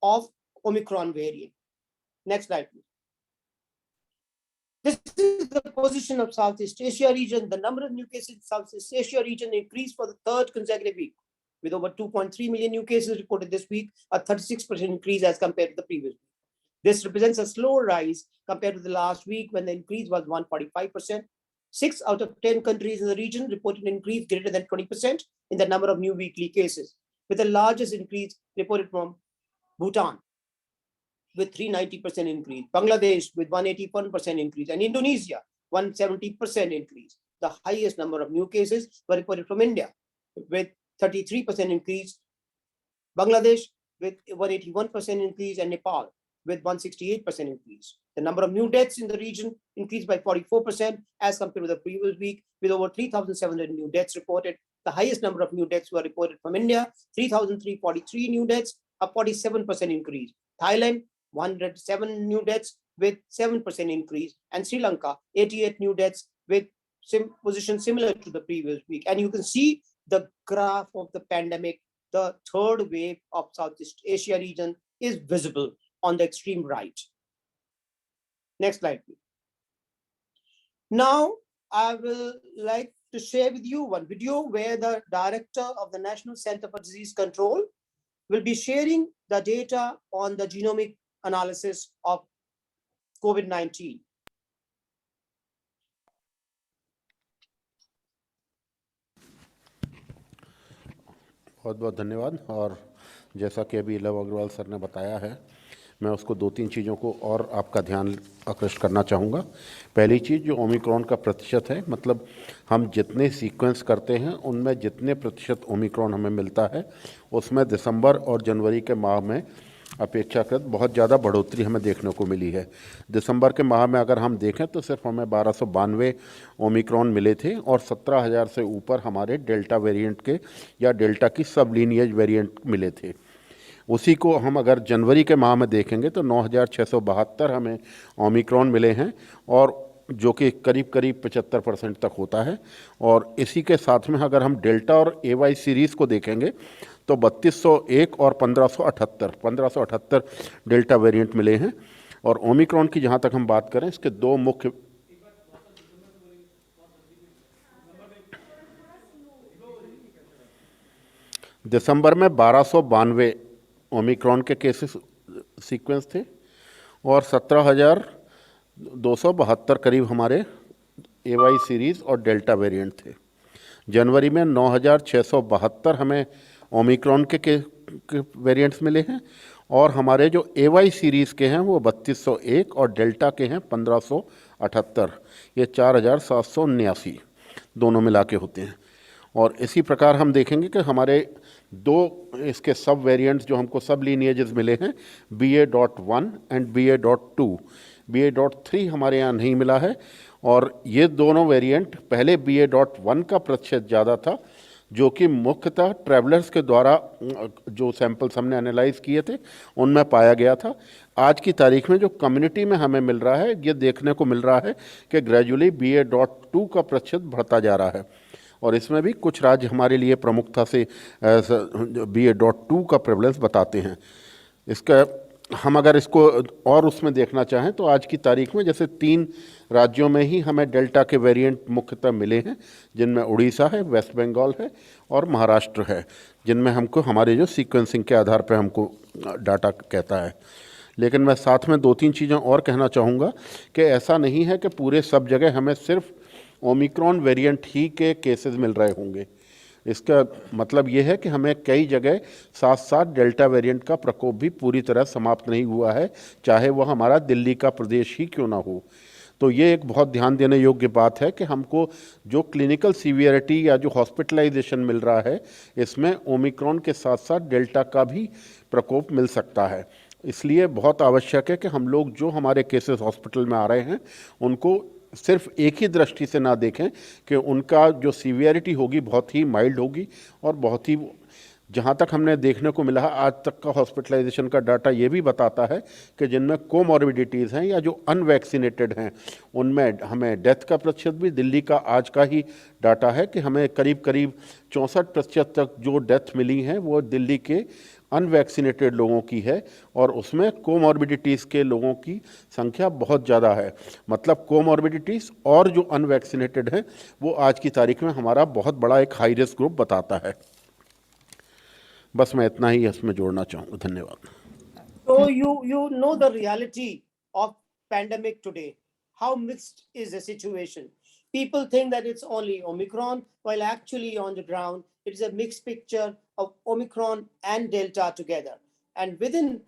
of Omicron variant. Next slide, please. This is the position of Southeast Asia region. The number of new cases in Southeast Asia region increased for the third consecutive week, with over 2.3 million new cases reported this week, a 36% increase as compared to the previous week. This represents a slower rise compared to the last week when the increase was 145%. 6 out of 10 countries in the region reported an increase greater than 20% in the number of new weekly cases, with the largest increase reported from Bhutan with 390% increase, Bangladesh with 181% increase, and Indonesia 170% increase. The highest number of new cases were reported from India with 33% increase, Bangladesh with 181% increase, and Nepal with 168% increase. The number of new deaths in the region increased by 44% as compared to the previous week, with over 3,700 new deaths reported. The highest number of new deaths were reported from India, 3,343 new deaths, a 47% increase. Thailand, 107 new deaths with 7% increase, and Sri Lanka, 88 new deaths with position similar to the previous week. And you can see the graph of the pandemic, the third wave of Southeast Asia region is visible on the extreme right. Next slide, please. Now, I will like to share with you one video where the director of the National Center for Disease Control will be sharing the data on the genomic analysis of COVID-19. बहुत बहुत धन्यवाद। और जैसा कि अभी love Agarwal sir ने बताया है, मैं उसको 2-3 चीज़ों को और आपका ध्यान आकृष्ट करना चाहूँगा। पहली चीज़ जो ओमिक्रॉन का प्रतिशत है, मतलब हम जितने सीक्वेंस करते हैं उनमें जितने प्रतिशत ओमिक्रॉन हमें मिलता है, उसमें दिसंबर और जनवरी के माह में अपेक्षाकृत बहुत ज़्यादा बढ़ोतरी हमें देखने को मिली है। दिसंबर के माह में अगर हम देखें तो सिर्फ हमें 1292 ओमिक्रॉन मिले थे और 17,000 से ऊपर हमारे डेल्टा वेरिएंट के या डेल्टा की सब लीनिएज वेरिएंट मिले थे। उसी को हम अगर जनवरी के माह में देखेंगे तो 9,672 हमें ओमिक्रॉन मिले हैं, और जो कि करीब करीब 75% तक होता है। और इसी के साथ में अगर हम डेल्टा और AY सीरीज़ को देखेंगे तो 3201 और 1578 डेल्टा वेरिएंट मिले हैं। और ओमिक्रॉन की जहाँ तक हम बात करें, इसके दो मुख्य दिसंबर में 1292 ओमिक्रॉन के केसेस सीक्वेंस थे और 17,272 करीब हमारे AY सीरीज़ और डेल्टा वेरिएंट थे। जनवरी में 9,672 हमें ओमिक्रॉन के वेरिएंट्स मिले हैं, और हमारे जो AY सीरीज़ के हैं वो 3201 और डेल्टा के हैं 1578। ये 4,779 दोनों मिला के होते हैं। और इसी प्रकार हम देखेंगे कि हमारे दो इसके सब वेरिएंट्स जो हमको सब लीनिएजेस मिले हैं, BA.1 एंड BA.2। BA.3 हमारे यहाँ नहीं मिला है, और ये दोनों वेरिएंट पहले BA.1 का प्रतिशत ज़्यादा था, जो कि मुख्यतः ट्रैवलर्स के द्वारा जो सैंपल्स हमने एनालाइज किए थे उनमें पाया गया था। आज की तारीख में जो कम्युनिटी में हमें मिल रहा है, ये देखने को मिल रहा है कि ग्रेजुअली BA.2 का प्रतिशत बढ़ता जा रहा है, और इसमें भी कुछ राज्य हमारे लिए प्रमुखता से BA.2 का प्रेवलेंस बताते हैं। इसका हम अगर इसको और उसमें देखना चाहें तो आज की तारीख में जैसे 3 राज्यों में ही हमें डेल्टा के वेरिएंट मुख्यतः मिले हैं, जिनमें उड़ीसा है, वेस्ट बंगाल है और महाराष्ट्र है, जिनमें हमको हमारे जो सीक्वेंसिंग के आधार पर हमको डाटा कहता है। लेकिन मैं साथ में 2-3 चीज़ें और कहना चाहूँगा कि ऐसा नहीं है कि पूरे सब जगह हमें सिर्फ ओमिक्रॉन वेरिएंट ही के केसेस मिल रहे होंगे। इसका मतलब ये है कि हमें कई जगह साथ साथ डेल्टा वेरिएंट का प्रकोप भी पूरी तरह समाप्त नहीं हुआ है, चाहे वह हमारा दिल्ली का प्रदेश ही क्यों ना हो। तो ये एक बहुत ध्यान देने योग्य बात है कि हमको जो क्लिनिकल सीवियरिटी या जो हॉस्पिटलाइजेशन मिल रहा है, इसमें ओमिक्रॉन के साथ साथ डेल्टा का भी प्रकोप मिल सकता है। इसलिए बहुत आवश्यक है कि हम लोग जो हमारे केसेस हॉस्पिटल में आ रहे हैं उनको सिर्फ एक ही दृष्टि से ना देखें कि उनका जो सीवियरिटी होगी बहुत ही माइल्ड होगी और बहुत ही, जहाँ तक हमने देखने को मिला है आज तक का हॉस्पिटलाइजेशन का डाटा ये भी बताता है कि जिनमें कोमॉर्बिडिटीज़ हैं या जो अनवैक्सीनेटेड हैं उनमें हमें डेथ का प्रतिशत भी, दिल्ली का आज का ही डाटा है कि हमें करीब करीब 64% तक जो डेथ मिली हैं वो दिल्ली के अनवैक्सीनेटेड लोगों की है, और उसमें कोमॉर्बिडिटीज़ के लोगों की संख्या बहुत ज़्यादा है। मतलब कोमॉर्बिडिटीज़ और जो अनवैक्सीनेटेड हैं वो आज की तारीख में हमारा बहुत बड़ा एक हाई रिस्क ग्रुप बताता है। बस मैं इतना ही इसमें जोड़ना चाहूँगा। धन्यवाद। So you know the reality of pandemic today. How mixed is the situation? People think that it's only Omicron, while actually on the ground, it is a mixed picture of Omicron and Delta together. And within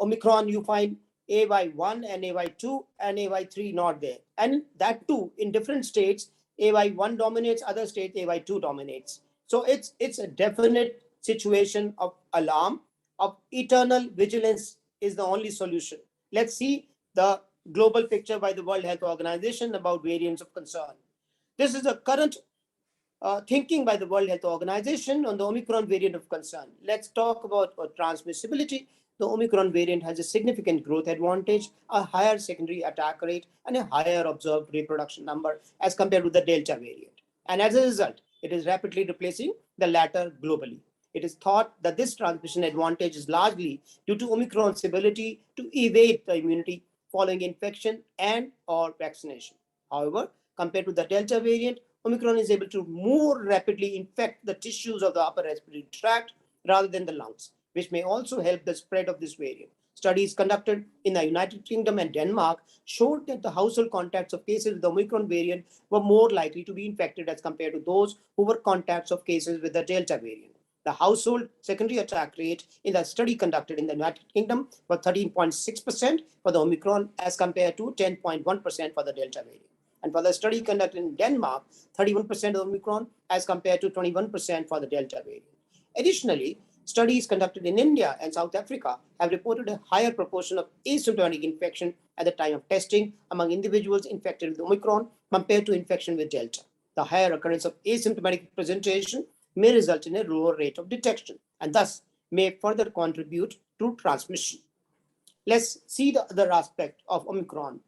Omicron, you find AY1 and AY2 and AY3 not there. And that too, in different states, AY1 dominates, other states AY2 dominates. So it's a definite situation of alarm, of eternal vigilance is the only solution. Let's see the global picture by the World Health Organization about variants of concern. This is the current thinking by the World Health Organization on the Omicron variant of concern. Let's talk about transmissibility. The Omicron variant has a significant growth advantage, a higher secondary attack rate, and a higher observed reproduction number as compared to the Delta variant. And as a result, it is rapidly replacing the latter globally. It is thought that this transmission advantage is largely due to Omicron's ability to evade the immunity following infection and or vaccination. However, compared to the Delta variant, Omicron is able to more rapidly infect the tissues of the upper respiratory tract rather than the lungs, which may also help the spread of this variant. Studies conducted in the United Kingdom and Denmark showed that the household contacts of cases with the Omicron variant were more likely to be infected as compared to those who were contacts of cases with the Delta variant. The household secondary attack rate in the study conducted in the United Kingdom was 13.6% for the Omicron as compared to 10.1% for the Delta variant. And for the study conducted in Denmark, 31% of Omicron as compared to 21% for the Delta variant. Additionally, studies conducted in India and South Africa have reported a higher proportion of asymptomatic infection at the time of testing among individuals infected with Omicron compared to infection with Delta. The higher occurrence of asymptomatic presentation may result in a lower rate of detection and thus may further contribute to transmission. Let's see the other aspect of Omicron.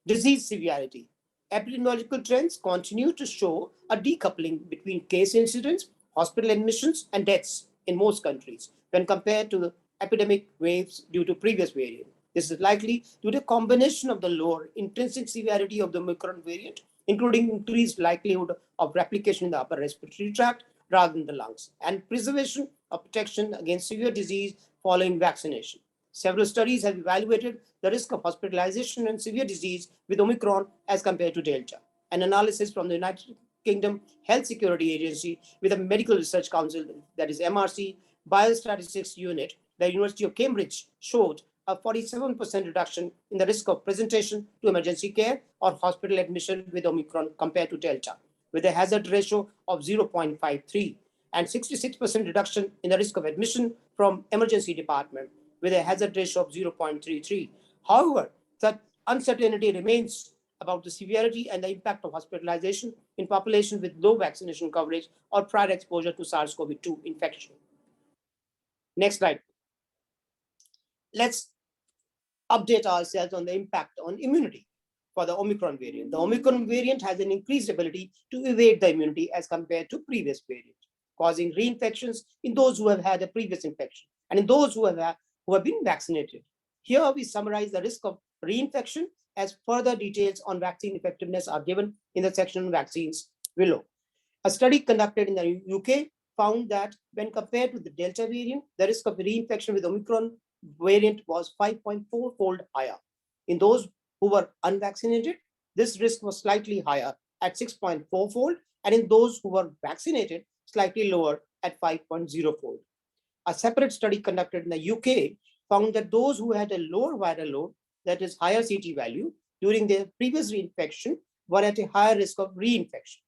Disease severity. Epidemiological trends continue to show a decoupling between case incidents, hospital admissions, and deaths in most countries when compared to the epidemic waves due to previous variant. This is likely due to a combination of the lower intrinsic severity of the Omicron variant, including increased likelihood of replication in the upper respiratory tract rather than the lungs, and preservation of protection against severe disease following vaccination. Several studies have evaluated the risk of hospitalization and severe disease with Omicron as compared to Delta. An analysis from the United Kingdom Health Security Agency with a Medical Research Council, that is MRC, Biostatistics Unit, the University of Cambridge, showed a 47% reduction in the risk of presentation to emergency care or hospital admission with Omicron compared to Delta, with a hazard ratio of 0.53, and 66% reduction in the risk of admission from emergency department with a hazard ratio of 0.33. However, the uncertainty remains about the severity and the impact of hospitalization in population with low vaccination coverage or prior exposure to SARS-CoV-2 infection. Next slide. Let's update ourselves on the impact on immunity for the Omicron variant. The Omicron variant has an increased ability to evade the immunity as compared to previous variant, causing reinfections in those who have had a previous infection and in those who have been vaccinated. Here we summarize the risk of reinfection as further details on vaccine effectiveness are given in the section on vaccines below. A study conducted in the UK found that when compared to the Delta variant, the risk of reinfection with Omicron variant was 5.4-fold higher. In those who were unvaccinated, this risk was slightly higher at 6.4-fold, and in those who were vaccinated, slightly lower at 5.0-fold. A separate study conducted in the UK found that those who had a lower viral load, that is higher CT value, during their previous reinfection were at a higher risk of reinfection.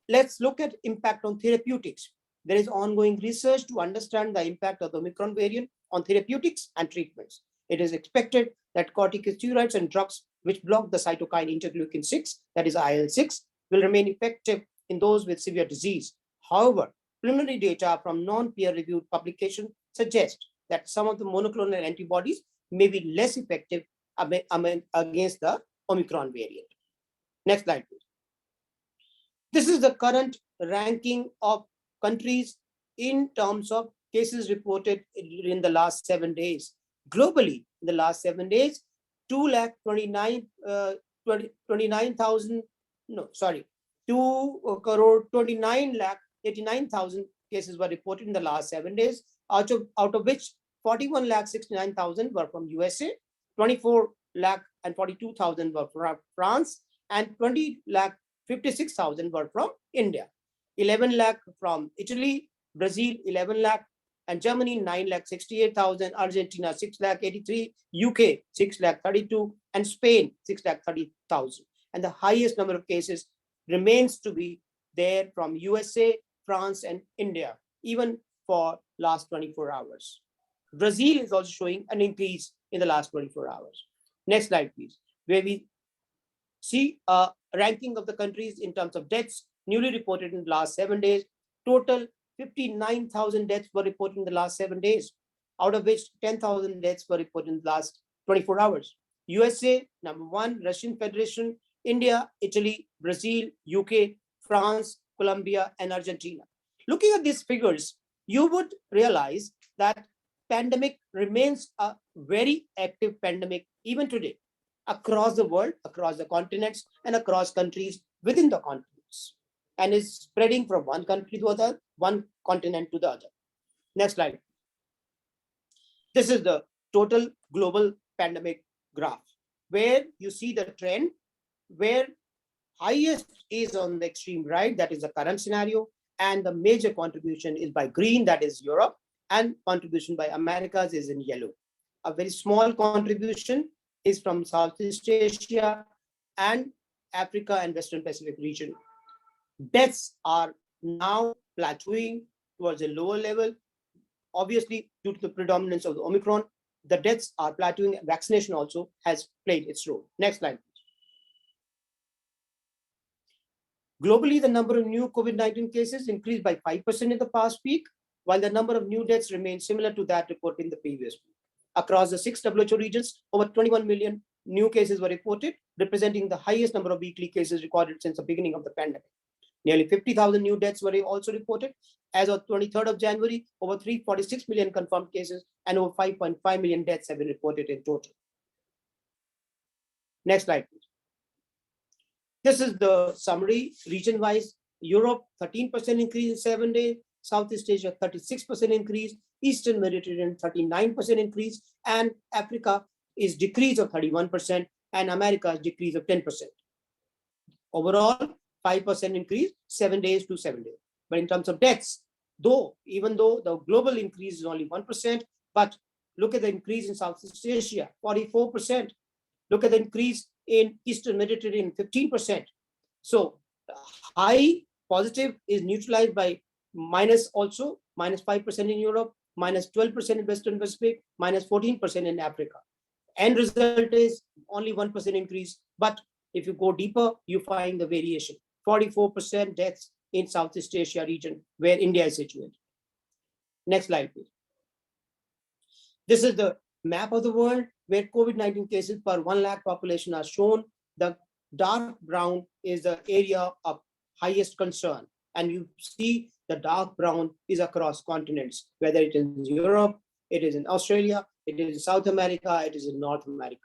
Let's look at impact on therapeutics. There is ongoing research to understand the impact of the Omicron variant on therapeutics and treatments. It is expected that corticosteroids and drugs which block the cytokine interleukin 6, that is IL-6, will remain effective in those with severe disease. However, preliminary data from non-peer-reviewed publications suggest that some of the monoclonal antibodies may be less effective against the Omicron variant. Next slide, please. This is the current ranking of countries in terms of cases reported in the last 7 days. Globally, in the last 7 days, 2,29,000 cases were reported in the last 7 days, out of which 41,69,000 were from USA, 24,42,000 were from France, and 20,56,000 were from India. 11 lakh from Italy, Brazil 11 lakh, and Germany 9,68,000, Argentina 6,83,000, UK 6,32,000, and Spain 6,30,000. And the highest number of cases remains to be there from USA, France, and India, even for last 24 hours. Brazil is also showing an increase in the last 24 hours. Next slide, please, where we see a ranking of the countries in terms of deaths newly reported in the last 7 days. Total 59,000 deaths were reported in the last 7 days, out of which 10,000 deaths were reported in the last 24 hours. USA, number 1, Russian Federation, India, Italy, Brazil, UK, France, Colombia, and Argentina. Looking at these figures, you would realize that pandemic remains a very active pandemic even today, across the world, across the continents, and across countries within the continents, and is spreading from one country to other, one continent to the other. Next slide. This is the total global pandemic graph, where you see the trend, where highest is on the extreme right, that is the current scenario, and the major contribution is by green, that is Europe, and contribution by Americas is in yellow. A very small contribution is from Southeast Asia and Africa and Western Pacific region. Deaths are now plateauing towards a lower level. Obviously, due to the predominance of the Omicron, the deaths are plateauing. Vaccination also has played its role. Next slide. Globally, the number of new COVID-19 cases increased by 5% in the past week. while the number of new deaths remains similar to that reported in the previous week. Across the 6 WHO regions, over 21 million new cases were reported, representing the highest number of weekly cases recorded since the beginning of the pandemic. Nearly 50,000 new deaths were also reported. As of 23rd of January, over 346 million confirmed cases and over 5.5 million deaths have been reported in total. Next slide, please. This is the summary region-wise. Europe, 13% increase in 7 days. Southeast Asia, 36% increase. Eastern Mediterranean, 39% increase. And Africa is decrease of 31%. And America is decrease of 10%. Overall, 5% increase, 7 days to 7 days. But in terms of deaths, even though the global increase is only 1%, but look at the increase in Southeast Asia, 44%. Look at the increase in Eastern Mediterranean, 15%. So high positive is neutralized by minus 5% in Europe, minus 12% in Western Pacific, minus 14% in Africa. End result is only 1% increase. But if you go deeper, you find the variation. 44% deaths in Southeast Asia region where India is situated. Next slide, please. This is the map of the world where COVID-19 cases per 1 lakh population are shown. The dark brown is the area of highest concern. And you see the dark brown is across continents, whether it is in Europe, it is in Australia, it is in South America, it is in North America.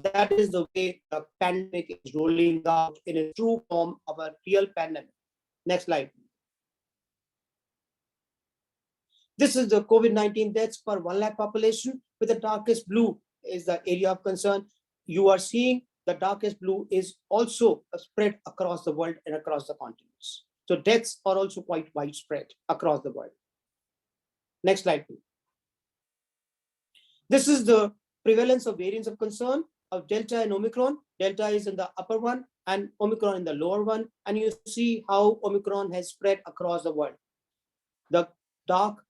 That is the way the pandemic is rolling out in a true form of a real pandemic. Next slide. This is the COVID-19 deaths per 1 lakh population, with the darkest blue is the area of concern. You are seeing the darkest blue is also spread across the world and across the continents. So deaths are also quite widespread across the world. Next slide, please. This is the prevalence of variants of concern of Delta and Omicron. Delta is in the upper one and Omicron in the lower one. And you see how Omicron has spread across the world. The dark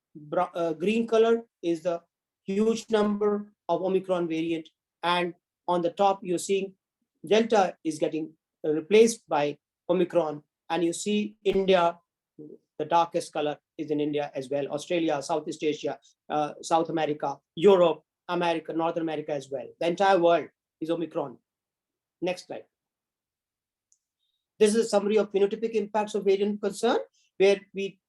green color is the huge number of Omicron variant. And on the top, you're seeing Delta is getting replaced by Omicron. And you see India, the darkest color is in India as well. Australia, Southeast Asia, South America, Europe, America, North America as well. The entire world is Omicron. Next slide. This is a summary of phenotypic impacts of variant concern, where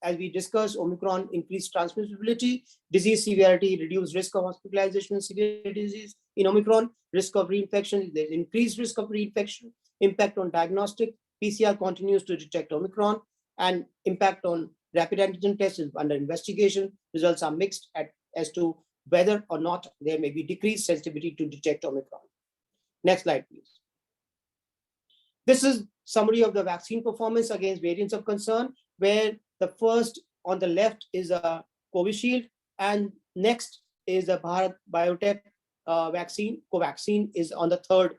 as we discussed, Omicron increased transmissibility, disease severity, reduced risk of hospitalization and severe disease. In Omicron, risk of reinfection, there's increased risk of reinfection, impact on diagnostic. PCR continues to detect Omicron, and impact on rapid antigen tests is under investigation. Results are mixed as to whether or not there may be decreased sensitivity to detect Omicron. Next slide, please. This is summary of the vaccine performance against variants of concern, where the first on the left is a Covishield, and next is a Bharat Biotech vaccine. Covaxin is on the third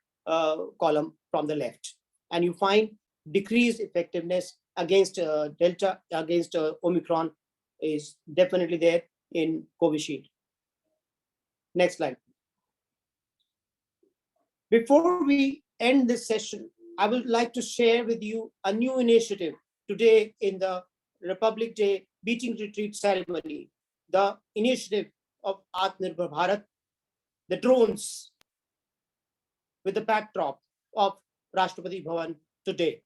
column from the left. And you find decreased effectiveness against Delta, against Omicron is definitely there in Covishield. Next slide. Before we end this session, I would like to share with you a new initiative today in the Republic Day Beating Retreat ceremony, the initiative of Atmanirbhar Bharat, the drones with the backdrop of Rashtrapati Bhavan today,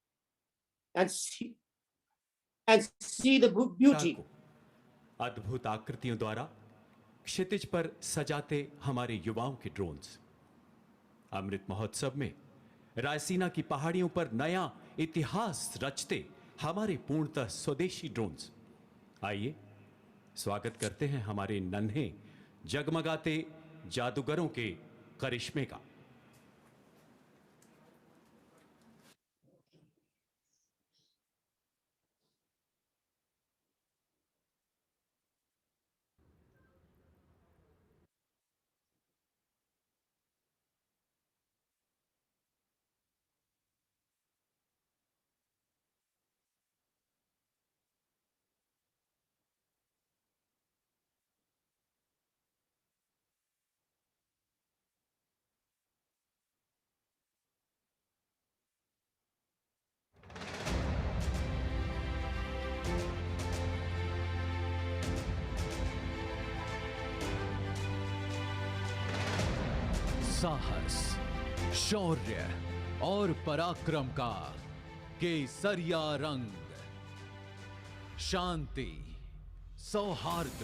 and see the beauty. अद्भुत आकृतियों द्वारा क्षितिज पर सजाते हमारे युवाओं के drones. Amrit Mahotsav में रायसीना की पहाड़ियों पर नया इतिहास रचते हमारे पूर्णतः स्वदेशी ड्रोन्स। आइए स्वागत करते हैं हमारे नन्हे जगमगाते जादूगरों के करिश्मे का। साहस, शौर्य और पराक्रम का केसरिया रंग, शांति, सौहार्द,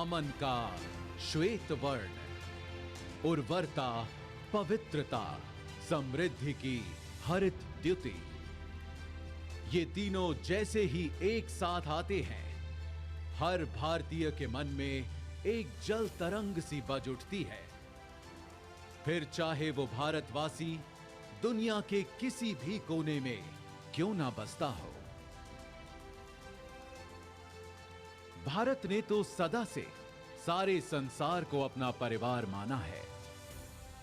अमन का श्वेत वर्ण, उर्वरता, पवित्रता, समृद्धि की हरित द्युति, ये तीनों जैसे ही एक साथ आते हैं, हर भारतीय के मन में एक जल तरंग सी बज उठती है। फिर चाहे वो भारतवासी दुनिया के किसी भी कोने में क्यों ना बसता हो। भारत ने तो सदा से सारे संसार को अपना परिवार माना है।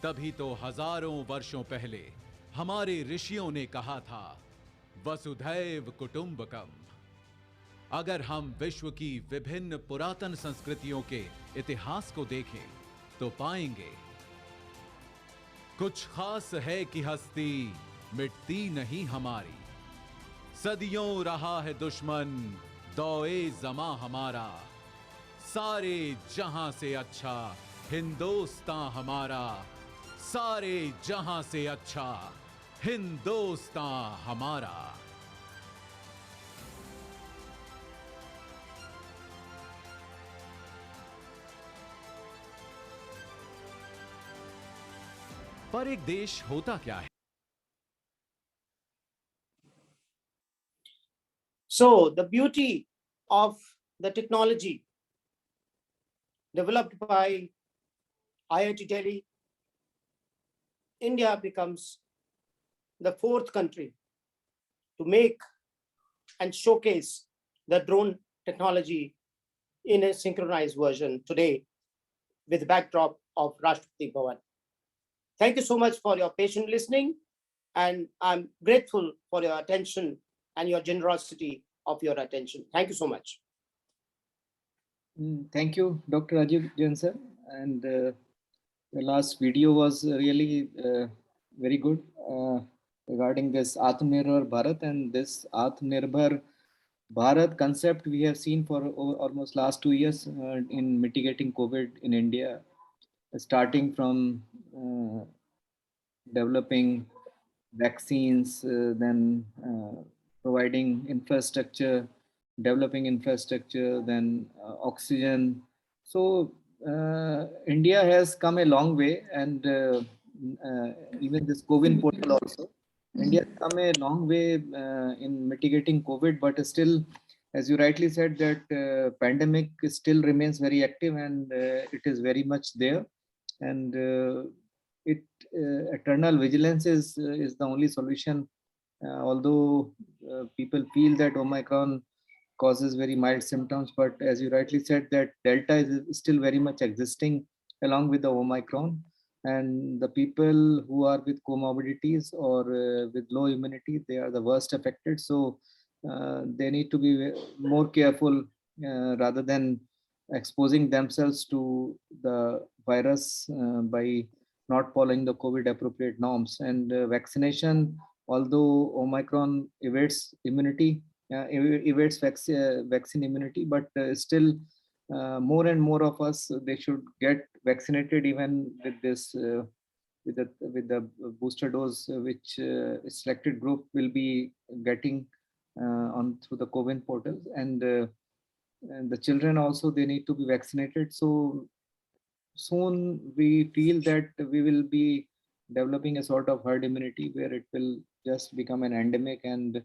तभी तो हजारों वर्षों पहले हमारे ऋषियों ने कहा था, वसुधैव कुटुंबकम। अगर हम विश्व की विभिन्न पुरातन संस्कृतियों के इतिहास को देखें तो पाएंगे, कुछ खास है कि हस्ती मिटती नहीं हमारी। सदियों रहा है दुश्मन दौए जमा हमारा, सारे जहां से अच्छा हिंदुस्तान हमारा, सारे जहां से अच्छा हिंदुस्तान हमारा। पर एक देश होता क्या है? So the beauty of the technology developed by IIT Delhi, India becomes the fourth country to make and showcase the drone technology in a synchronized version today with the backdrop of Rashtrapati Bhavan. Thank you so much for your patient listening, and I'm grateful for your attention and your generosity of your attention. Thank you so much. Thank you, Dr. Rajiv Jain sir. And the last video was really very good regarding this Atmanirbhar Bharat, and this Atmanirbhar Bharat concept we have seen for almost last 2 years in mitigating COVID in India, starting from developing vaccines, then providing infrastructure, developing infrastructure, then oxygen. So India has come a long way, and even this COVID portal also, India has come a long way in mitigating COVID, but still, as you rightly said, that pandemic still remains very active, and it is very much there, and eternal vigilance is the only solution. Although people feel that Omicron causes very mild symptoms, but as you rightly said, that Delta is still very much existing along with the Omicron, and the people who are with comorbidities or with low immunity, they are the worst affected. So they need to be more careful rather than exposing themselves to the virus by not following the COVID appropriate norms. And vaccination, although Omicron evades immunity, evades vaccine immunity, but still more and more of us, they should get vaccinated even with this with the booster dose, which selected group will be getting on through the COVID portals, and the children also, they need to be vaccinated. So soon we feel that we will be developing a sort of herd immunity where it will just become an endemic and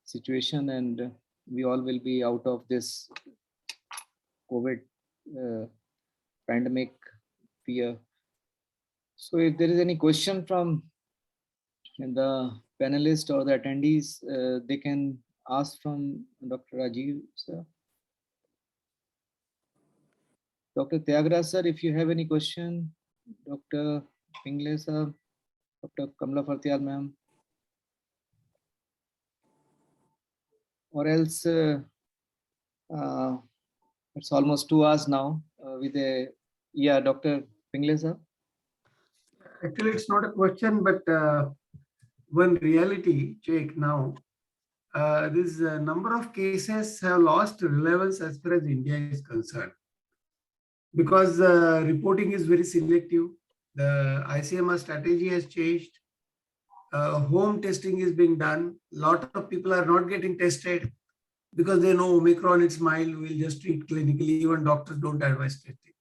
situation, and we all will be out of this COVID pandemic fear. So if there is any question from the panelists or the attendees, they can ask from Dr. Rajiv sir. Dr. Tyagara sir, if you have any question, Dr. Pingle sir, Dr. Kamla Fartial ma'am, or else it's almost 2 hours now with a, yeah, Dr. Pingle sir. Actually, it's not a question, but one reality check now. This number of cases have lost relevance as far as India is concerned, because reporting is very selective. The ICMR strategy has changed. Home testing is being done. A lot of people are not getting tested because they know Omicron, it's mild, we'll just treat clinically. Even doctors don't advise testing.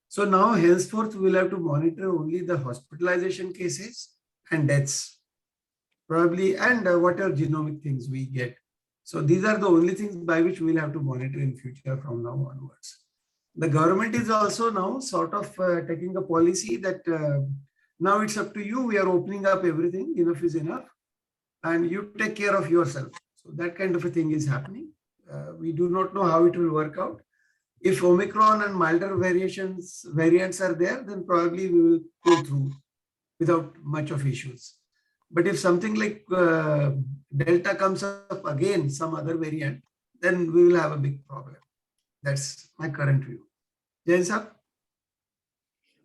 So now henceforth, we'll have to monitor only the hospitalization cases and deaths, probably, and whatever genomic things we get. So these are the only things by which we'll have to monitor in future from now onwards. The government is also now sort of taking a policy that now it's up to you. We are opening up everything. Enough is enough. And you take care of yourself. So that kind of a thing is happening. We do not know how it will work out. If Omicron and milder variants are there, then probably we will go through without much of issues. But if something like Delta comes up again, some other variant, then we will have a big problem. That's my current view. Jain sir?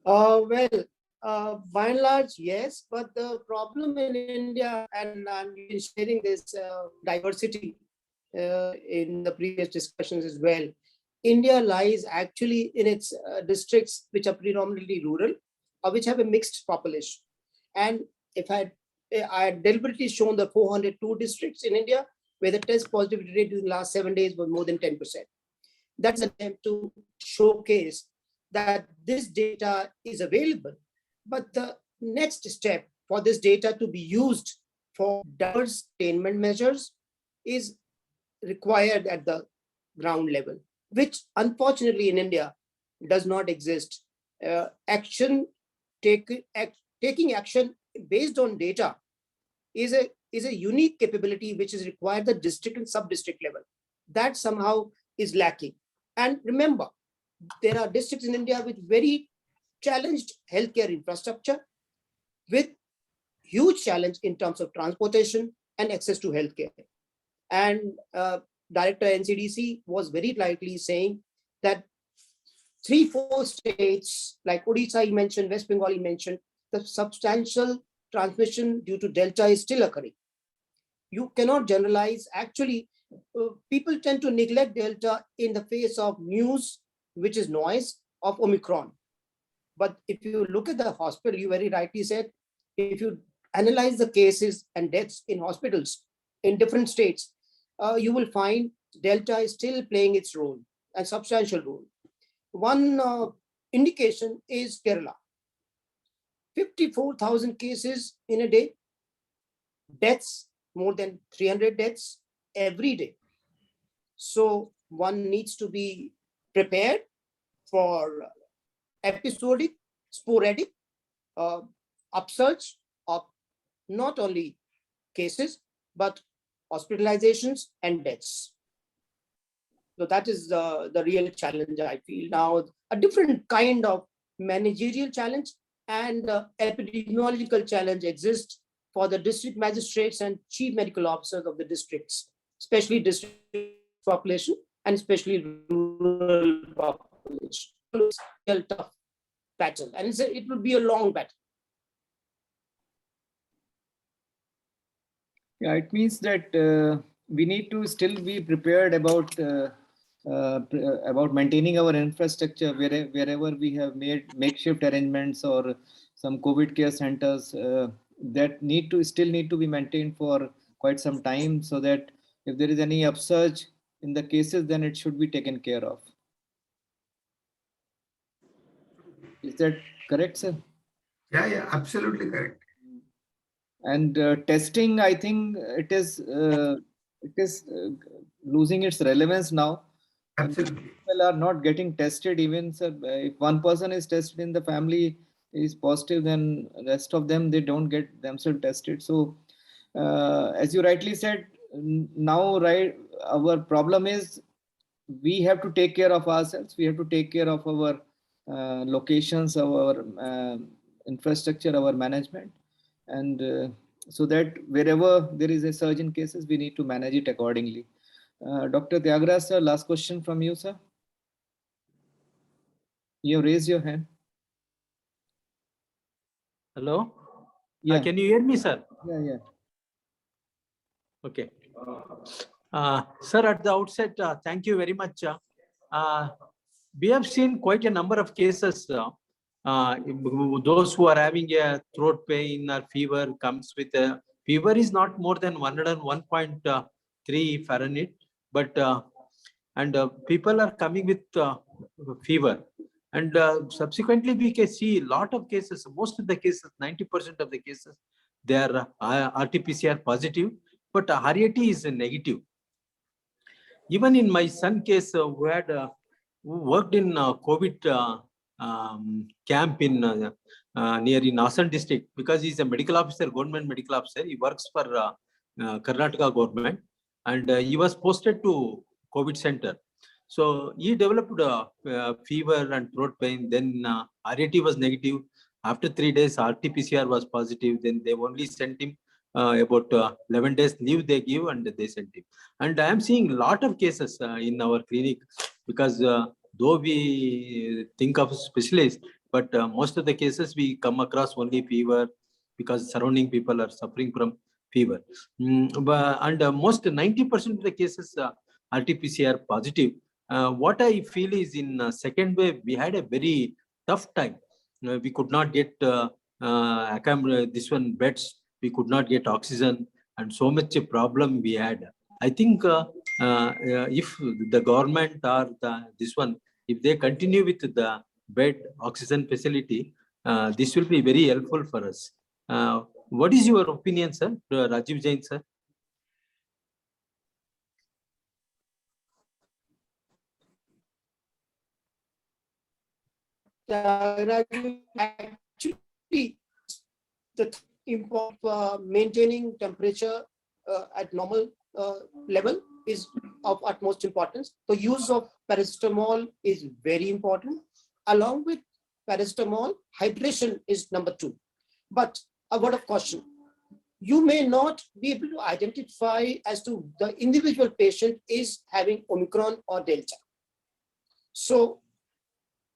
By and large, yes, but the problem in India, and I'm sharing this diversity in the previous discussions as well, India lies actually in its districts which are predominantly rural or which have a mixed population. And if I had deliberately shown the 402 districts in India where the test positivity rate in the last 7 days was more than 10%. That's an attempt to showcase that this data is available, but the next step for this data to be used for diverse containment measures is required at the ground level, which unfortunately in India does not exist. Taking action based on data is a unique capability which is required at the district and sub-district level. That somehow is lacking. And remember, there are districts in India with very challenged healthcare infrastructure, with huge challenge in terms of transportation and access to healthcare. And Director NCDC was very rightly saying that 3-4 states like Odisha he mentioned, West Bengal he mentioned, the substantial transmission due to Delta is still occurring. You cannot generalize. Actually, people tend to neglect Delta in the face of news, which is noise, of Omicron. But if you look at the hospital, you very rightly said, if you analyze the cases and deaths in hospitals in different states, you will find Delta is still playing its role, a substantial role. One indication is Kerala. 54,000 cases in a day, deaths, more than 300 deaths every day. So one needs to be prepared for episodic, sporadic upsurge of not only cases, but hospitalizations and deaths. So that is the real challenge, I feel. Now, a different kind of managerial challenge and epidemiological challenge exists for the district magistrates and chief medical officers of the districts, especially district population and especially rural population. It's a tough battle, and it will be a long battle. Yeah, it means that we need to still be prepared about maintaining our infrastructure wherever we have made makeshift arrangements or some COVID care centers that still need to be maintained for quite some time, so that if there is any upsurge in the cases, then it should be taken care of. Is that correct, sir? Yeah, absolutely correct. And testing, I think it is losing its relevance now. Absolutely. People are not getting tested. Even if one person is tested in the family is positive, then the rest of them, they don't get themselves tested. So as you rightly said, now our problem is we have to take care of ourselves. We have to take care of our locations, our infrastructure, our management, and so that wherever there is a surge in cases, we need to manage it accordingly. Dr. Tyagaraja, sir, last question from you, sir. You raised your hand. Hello? Yeah. Can you hear me, sir? Yeah. Okay. Sir, at the outset, thank you very much. We have seen quite a number of cases Those who are having a throat pain or fever comes with a fever is not more than 101.3 Fahrenheit, but people are coming with fever. And subsequently, we can see a lot of cases, most of the cases, 90% of the cases, they are RT-PCR positive, but RAT is negative. Even in my son case, who worked in COVID camp in near in Asan district, because he's a medical officer, government medical officer. He works for Karnataka government, and he was posted to COVID center. So he developed fever and throat pain. Then RAT was negative. After 3 days, RT-PCR was positive. Then they only sent him about 11 days leave they give, and they sent him. And I am seeing a lot of cases in our clinic, because though we think of specialists, but most of the cases we come across only fever, because surrounding people are suffering from fever. And most 90% of the cases RT-PCR positive. What I feel is in second wave, we had a very tough time. We could not get this one beds, we could not get oxygen, and so much a problem we had. I think if the government or this one, if they continue with the bed oxygen facility, this will be very helpful for us. What is your opinion, sir? Rajiv Jain, sir? Actually, the maintaining temperature at normal level is of utmost importance. The use of paracetamol is very important. Along with paracetamol, hydration is number 2. But a word of caution: you may not be able to identify as to the individual patient is having Omicron or Delta. So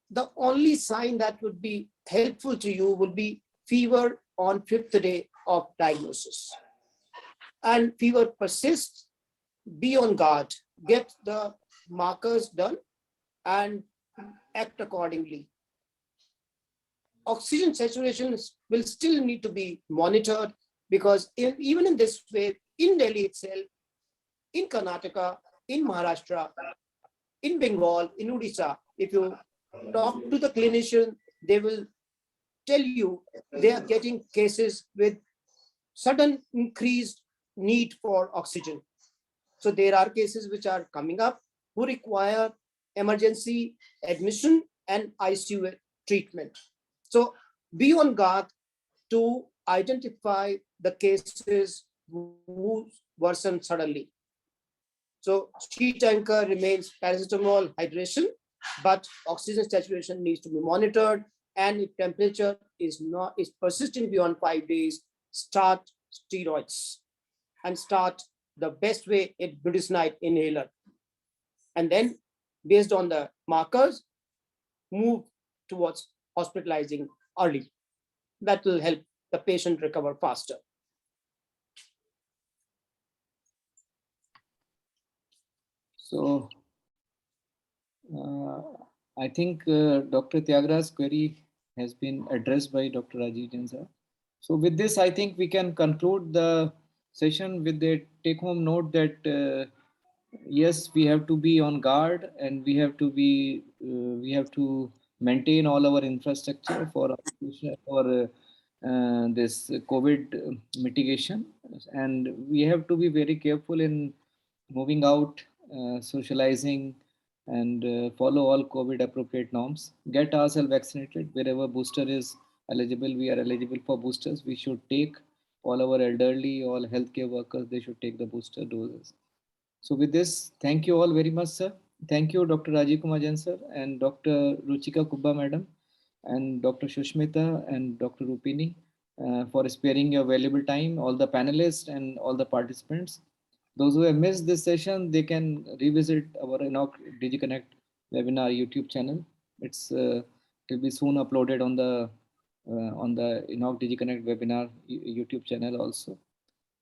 the only sign that would be helpful to you will be fever on 5th day of diagnosis. And fever persists, be on guard, get the markers done, and act accordingly. Oxygen saturation will still need to be monitored, because even in this wave, in Delhi itself, in Karnataka, in Maharashtra, in Bengal, in Odisha, if you talk to the clinician, they will tell you they are getting cases with sudden increased need for oxygen. So there are cases which are coming up who require emergency admission and ICU treatment. So be on guard to identify the cases who worsen suddenly. So sheet anchor remains paracetamol hydration, but oxygen saturation needs to be monitored. And if temperature is persisting beyond 5 days, start steroids and start the best way a budesonide inhaler. And then based on the markers, move towards hospitalizing early. That will help the patient recover faster. So I think Dr. Tyagara's query has been addressed by Dr. Rajiv Jain sir. So with this, I think we can conclude the session with the take-home note that yes, we have to be on guard, and we have to maintain all our infrastructure for this COVID mitigation, and we have to be very careful in moving out, socializing, and follow all COVID appropriate norms. Get ourselves vaccinated wherever booster is eligible. We are eligible for boosters. We should take all our elderly, all healthcare workers. They should take the booster doses. So with this, thank you all very much, sir. Thank you, Dr. Rajiv Kumar Jain, sir, and Dr. Ruchika Kubba, madam, and Dr. Shushmita and Dr. Rupini for sparing your valuable time, all the panelists and all the participants. Those who have missed this session, they can revisit our IGNOU DigiConnect webinar YouTube channel. It will be soon uploaded on the IGNOU DigiConnect webinar YouTube channel also.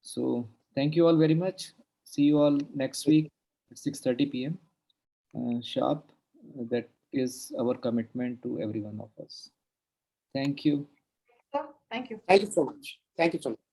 So thank you all very much. See you all next week at 6:30 p.m. Sharp. That is our commitment to every one of us. Thank you. Sir, thank you. Thank you so much. Thank you so much.